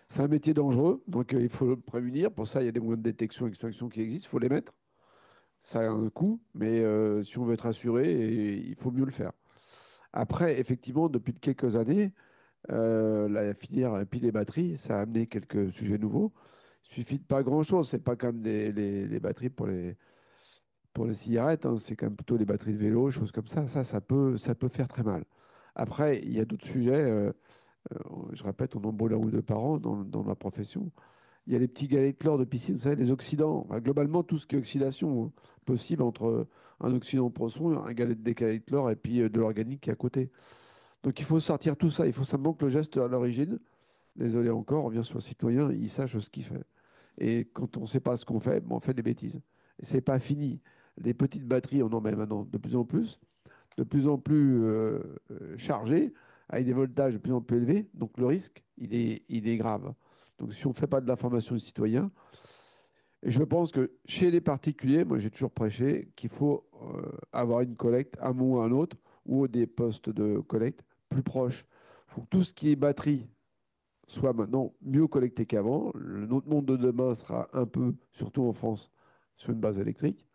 c'est un métier dangereux, donc il faut le prévenir. Pour ça, il y a des moyens de détection et extinction qui existent, il faut les mettre. Ça a un coût, mais si on veut être assuré, il faut mieux le faire. Après, effectivement, depuis quelques années, la filière piles et batteries, ça a amené quelques sujets nouveaux. Il suffit de pas grand-chose. C'est pas comme les batteries pour les cigarettes, hein. C'est quand même plutôt les batteries de vélo, choses comme ça. Ça peut faire très mal. Après, il y a d'autres sujets. Je répète, on en brûle un ou deux par an dans la profession. Il y a les petits galets de chlore de piscine, vous savez, les oxydants. Enfin, globalement, tout ce qui est oxydation possible entre un oxydant de poisson, un galet de décalé de chlore et puis de l'organique qui est à côté. Donc il faut sortir tout ça. Il faut simplement que le geste à l'origine, désolé encore, on revient sur le citoyen, il sache ce qu'il fait. Et quand on ne sait pas ce qu'on fait, ben, on fait des bêtises. Et c'est pas fini. Les petites batteries, on en met maintenant de plus en plus chargées, avec des voltages de plus en plus élevés. Donc le risque, il est grave. Donc si on ne fait pas de l'information du citoyen, et je pense que chez les particuliers, moi j'ai toujours prêché qu'il faut avoir une collecte, un moment ou un autre, ou des postes de collecte plus proches. Il faut que tout ce qui est batterie soit maintenant mieux collecté qu'avant. Notre monde de demain sera un peu, surtout en France, sur une base électrique.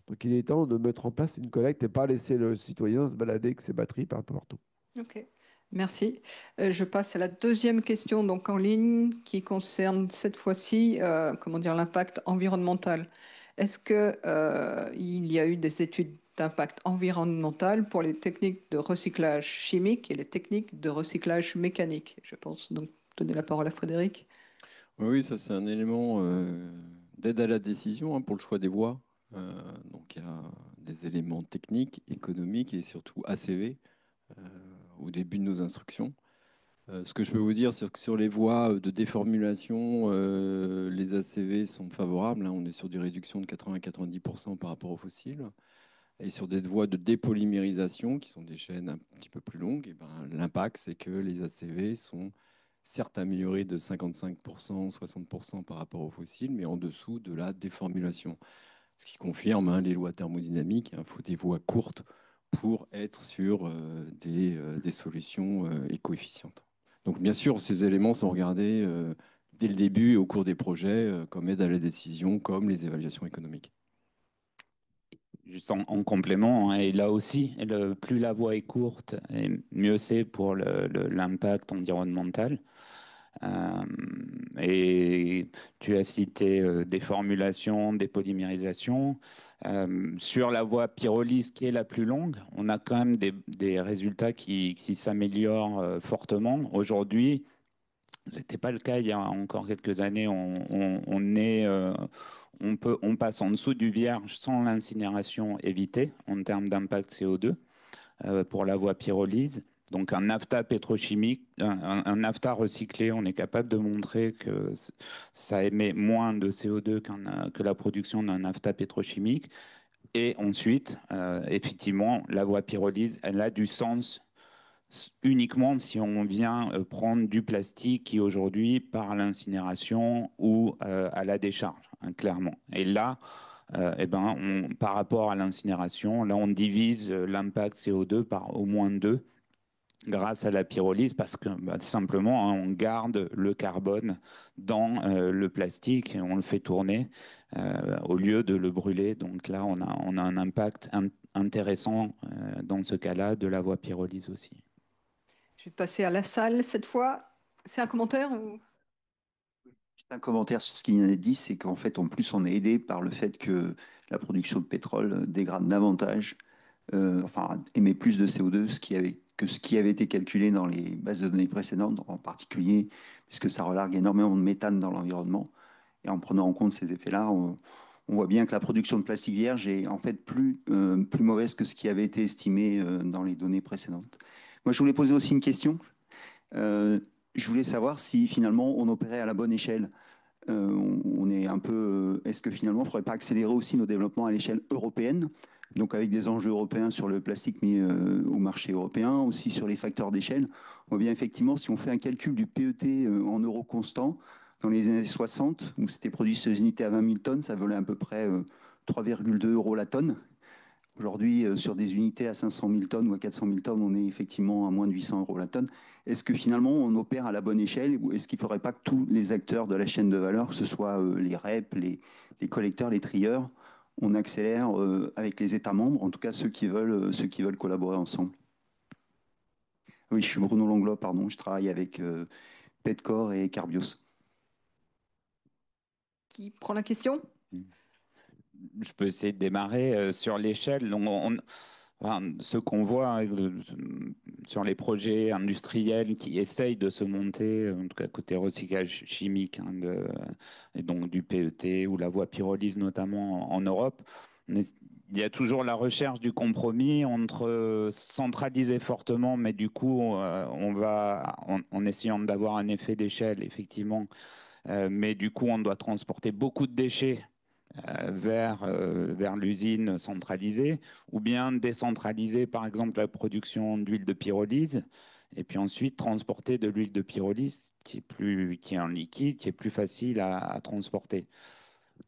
Donc il est temps de mettre en place une collecte et pas laisser le citoyen se balader avec ses batteries par un peu partout. OK. Merci. Je passe à la deuxième question donc en ligne qui concerne cette fois-ci comment dire, l'impact environnemental. Est-ce que, il y a eu des études d'impact environnemental pour les techniques de recyclage chimique et les techniques de recyclage mécanique? Je pense donc donner la parole à Frédéric. Oui, ça c'est un élément d'aide à la décision, hein, pour le choix des voies. Donc il y a des éléments techniques, économiques et surtout ACV euh, au début de nos instructions. Ce que je peux vous dire, c'est que sur les voies de déformulation, les ACV sont favorables, hein. On est sur des réductions de 80-90% par rapport aux fossiles. Et sur des voies de dépolymérisation, qui sont des chaînes un petit peu plus longues, et ben, l'impact, c'est que les ACV sont certes améliorés de 55%, 60% par rapport aux fossiles, mais en dessous de la déformulation. Ce qui confirme, hein, les lois thermodynamiques. Il faut des voies courtes pour être sur des solutions éco-efficientes. Donc bien sûr, ces éléments sont regardés dès le début et au cours des projets comme aide à la décision, comme les évaluations économiques. Juste en complément, hein, et là aussi, plus la voie est courte, et mieux c'est pour l'impact environnemental. Et tu as cité des formulations, des polymérisations. Sur la voie pyrolyse qui est la plus longue, on a quand même des résultats qui s'améliorent fortement. Aujourd'hui, ce n'était pas le cas il y a encore quelques années. On passe en dessous du vierge sans l'incinération évitée en termes d'impact CO2 pour la voie pyrolyse. Donc un naphta pétrochimique, un naphta recyclé, on est capable de montrer que ça émet moins de CO2 que la production d'un naphta pétrochimique. Et ensuite, effectivement, la voie pyrolyse, elle a du sens uniquement si on vient prendre du plastique qui aujourd'hui part à l'incinération ou à la décharge, hein, clairement. Et là, eh ben, par rapport à l'incinération, là, on divise l'impact CO2 par au moins 2 grâce à la pyrolyse parce que bah, simplement, hein, on garde le carbone dans le plastique et on le fait tourner au lieu de le brûler. Donc là, on a un impact intéressant dans ce cas-là de la voie pyrolyse aussi. Je vais passer à la salle cette fois. C'est un commentaire ou... Un commentaire sur ce qui vient d'être dit, c'est qu'en fait, en plus, on est aidé par le fait que la production de pétrole dégrade davantage, enfin, émet plus de CO2 que ce qui avait été calculé dans les bases de données précédentes, en particulier, puisque ça relargue énormément de méthane dans l'environnement. Et en prenant en compte ces effets-là, on voit bien que la production de plastique vierge est en fait plus mauvaise que ce qui avait été estimé dans les données précédentes. Moi, je voulais poser aussi une question. Euh, je voulais savoir si finalement on opérait à la bonne échelle. On est un peu. Est-ce que finalement, il ne faudrait pas accélérer aussi nos développements à l'échelle européenne, donc avec des enjeux européens sur le plastique mis au marché européen, aussi sur les facteurs d'échelle. On voit bien effectivement, si on fait un calcul du PET en euros constants, dans les années 60, où c'était produit ces unités à 20 000 tonnes, ça valait à peu près 3,2 euros la tonne. Aujourd'hui, sur des unités à 500 000 tonnes ou à 400 000 tonnes, on est effectivement à moins de 800 euros la tonne. Est-ce que finalement, on opère à la bonne échelle ou est-ce qu'il ne faudrait pas que tous les acteurs de la chaîne de valeur, que ce soit les REP, les collecteurs, les trieurs, on accélère avec les États membres, en tout cas ceux qui veulent collaborer ensemble? Oui, je suis Bruno Langlois, pardon, je travaille avec Petcor et Carbios. Qui prend la question? Je peux essayer de démarrer sur l'échelle. Enfin, ce qu'on voit sur les projets industriels qui essayent de se monter, en tout cas côté recyclage chimique, hein, et donc du PET ou la voie pyrolyse notamment en Europe, il y a toujours la recherche du compromis entre centraliser fortement, mais du coup, on va en essayant d'avoir un effet d'échelle, effectivement, mais du coup, on doit transporter beaucoup de déchets vers l'usine centralisée, ou bien décentraliser par exemple la production d'huile de pyrolyse, et puis ensuite transporter de l'huile de pyrolyse qui est un liquide, qui est plus facile à transporter.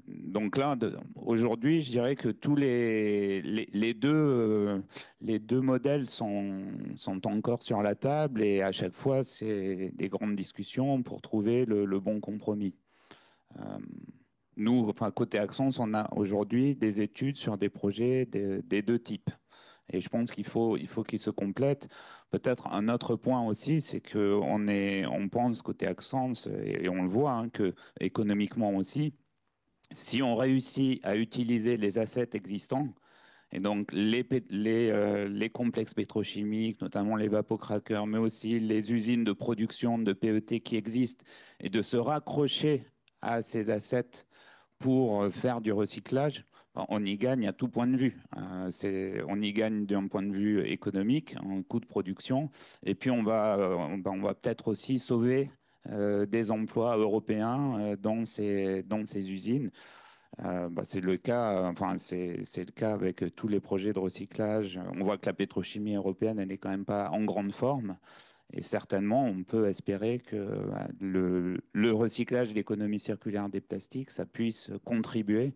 Donc là, aujourd'hui, je dirais que tous les deux modèles sont encore sur la table et à chaque fois, c'est des grandes discussions pour trouver le bon compromis. Euh, Nous, enfin, côté Axons, on a aujourd'hui des études sur des projets des deux types. Et je pense il faut qu'ils se complètent. Peut-être un autre point aussi, c'est on pense côté Axons, et on le voit, hein, que économiquement aussi, si on réussit à utiliser les assets existants, et donc les complexes pétrochimiques, notamment les vapocrackers, mais aussi les usines de production de PET qui existent, et de se raccrocher à ces assets pour faire du recyclage, on y gagne à tout point de vue. On y gagne d'un point de vue économique, en coût de production, et puis on va peut-être aussi sauver des emplois européens dans ces usines. C'est le cas, enfin, c'est le cas avec tous les projets de recyclage. On voit que la pétrochimie européenne, elle n'est quand même pas en grande forme. Et certainement, on peut espérer que le recyclage et l'économie circulaire des plastiques, ça puisse contribuer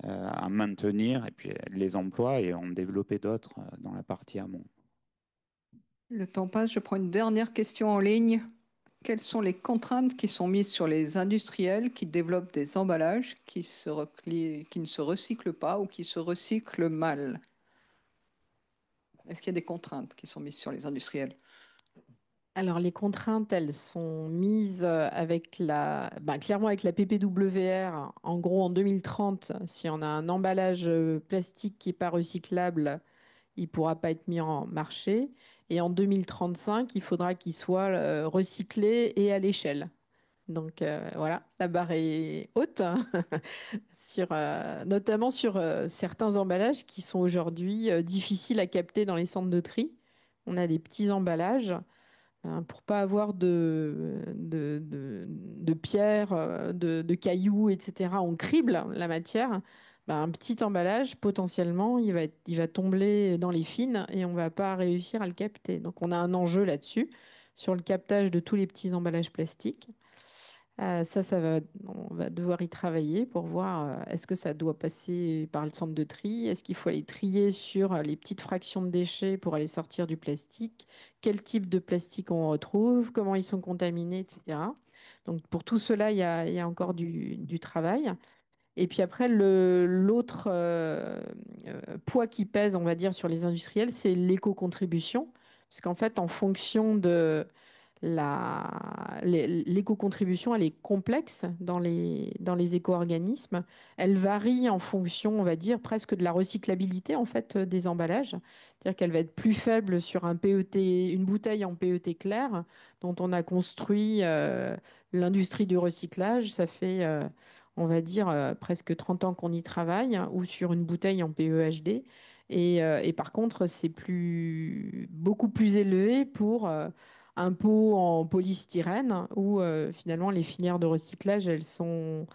à maintenir et puis les emplois et en développer d'autres dans la partie amont. Le temps passe, je prends une dernière question en ligne. Quelles sont les contraintes qui sont mises sur les industriels qui développent des emballages qui ne se recyclent pas ou qui se recyclent mal? Est-ce qu'il y a des contraintes qui sont mises sur les industriels? Alors, les contraintes, elles sont mises clairement avec la PPWR. En gros, en 2030, si on a un emballage plastique qui n'est pas recyclable, il ne pourra pas être mis en marché. Et en 2035, il faudra qu'il soit recyclé et à l'échelle. Donc voilà, la barre est haute, hein, notamment sur certains emballages qui sont aujourd'hui difficiles à capter dans les centres de tri. on a des petits emballages pour pas avoir de pierres, de cailloux, etc. On crible la matière. Un petit emballage, potentiellement, il va tomber dans les fines et on va pas réussir à le capter. Donc, on a un enjeu là-dessus, sur le captage de tous les petits emballages plastiques. On va devoir y travailler pour voir est-ce que ça doit passer par le centre de tri, est-ce qu'il faut aller trier sur les petites fractions de déchets pour aller sortir du plastique, quel type de plastique on retrouve, comment ils sont contaminés, etc. Donc pour tout cela, il y a encore du travail. Et puis après, l'autre poids qui pèse, on va dire, sur les industriels, c'est l'éco-contribution. Parce qu'en fait, en fonction de l'éco-contribution, elle est complexe dans les éco-organismes. Elle varie en fonction, on va dire, presque de la recyclabilité en fait des emballages. C'est-à-dire qu'elle va être plus faible sur un PET, une bouteille en PET clair dont on a construit l'industrie du recyclage. Ça fait, on va dire, presque 30 ans qu'on y travaille, ou sur une bouteille en PEHD. Et par contre, c'est beaucoup plus élevé pour un pot en polystyrène où finalement les filières de recyclage, elles sont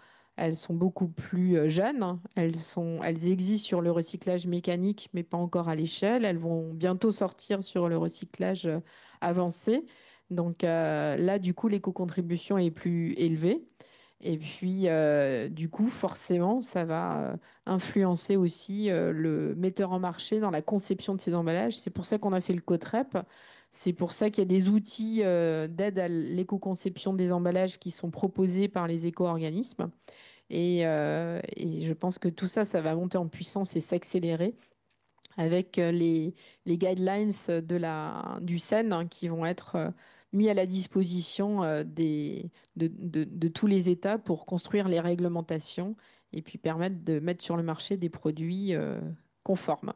beaucoup plus jeunes. Elles existent sur le recyclage mécanique, mais pas encore à l'échelle. Elles vont bientôt sortir sur le recyclage avancé. Donc là, du coup, l'éco-contribution est plus élevée. Et puis, du coup, forcément, ça va influencer aussi le metteur en marché dans la conception de ces emballages. C'est pour ça qu'on a fait le COTREP. C'est pour ça qu'il y a des outils d'aide à l'éco-conception des emballages qui sont proposés par les éco-organismes. Et je pense que tout ça, ça va monter en puissance et s'accélérer avec les guidelines du SEN qui vont être mis à la disposition de tous les États pour construire les réglementations et puis permettre de mettre sur le marché des produits conformes.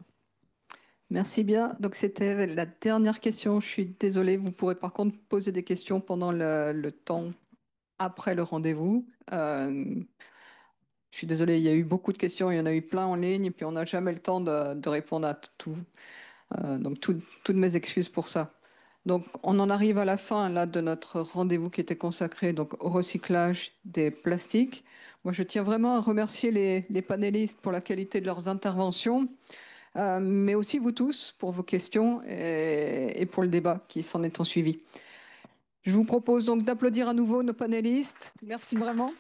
Merci bien. Donc, c'était la dernière question. Je suis désolée. Vous pourrez par contre poser des questions pendant le temps après le rendez-vous. Je suis désolée, il y a eu beaucoup de questions. Il y en a eu plein en ligne et puis on n'a jamais le temps de répondre à tout. Donc, toutes mes excuses pour ça. Donc, on en arrive à la fin là, de notre rendez-vous qui était consacré donc, au recyclage des plastiques. Moi, je tiens vraiment à remercier les panélistes pour la qualité de leurs interventions, mais aussi vous tous pour vos questions et pour le débat qui s'en est ensuivi. Je vous propose donc d'applaudir à nouveau nos panélistes. Merci vraiment.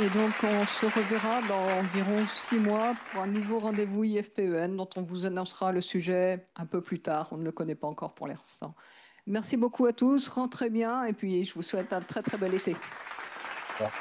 Et donc, on se reverra dans environ 6 mois pour un nouveau rendez-vous IFPEN dont on vous annoncera le sujet un peu plus tard. On ne le connaît pas encore pour l'instant. Merci beaucoup à tous. Rentrez bien et puis je vous souhaite un très très bel été. Au revoir.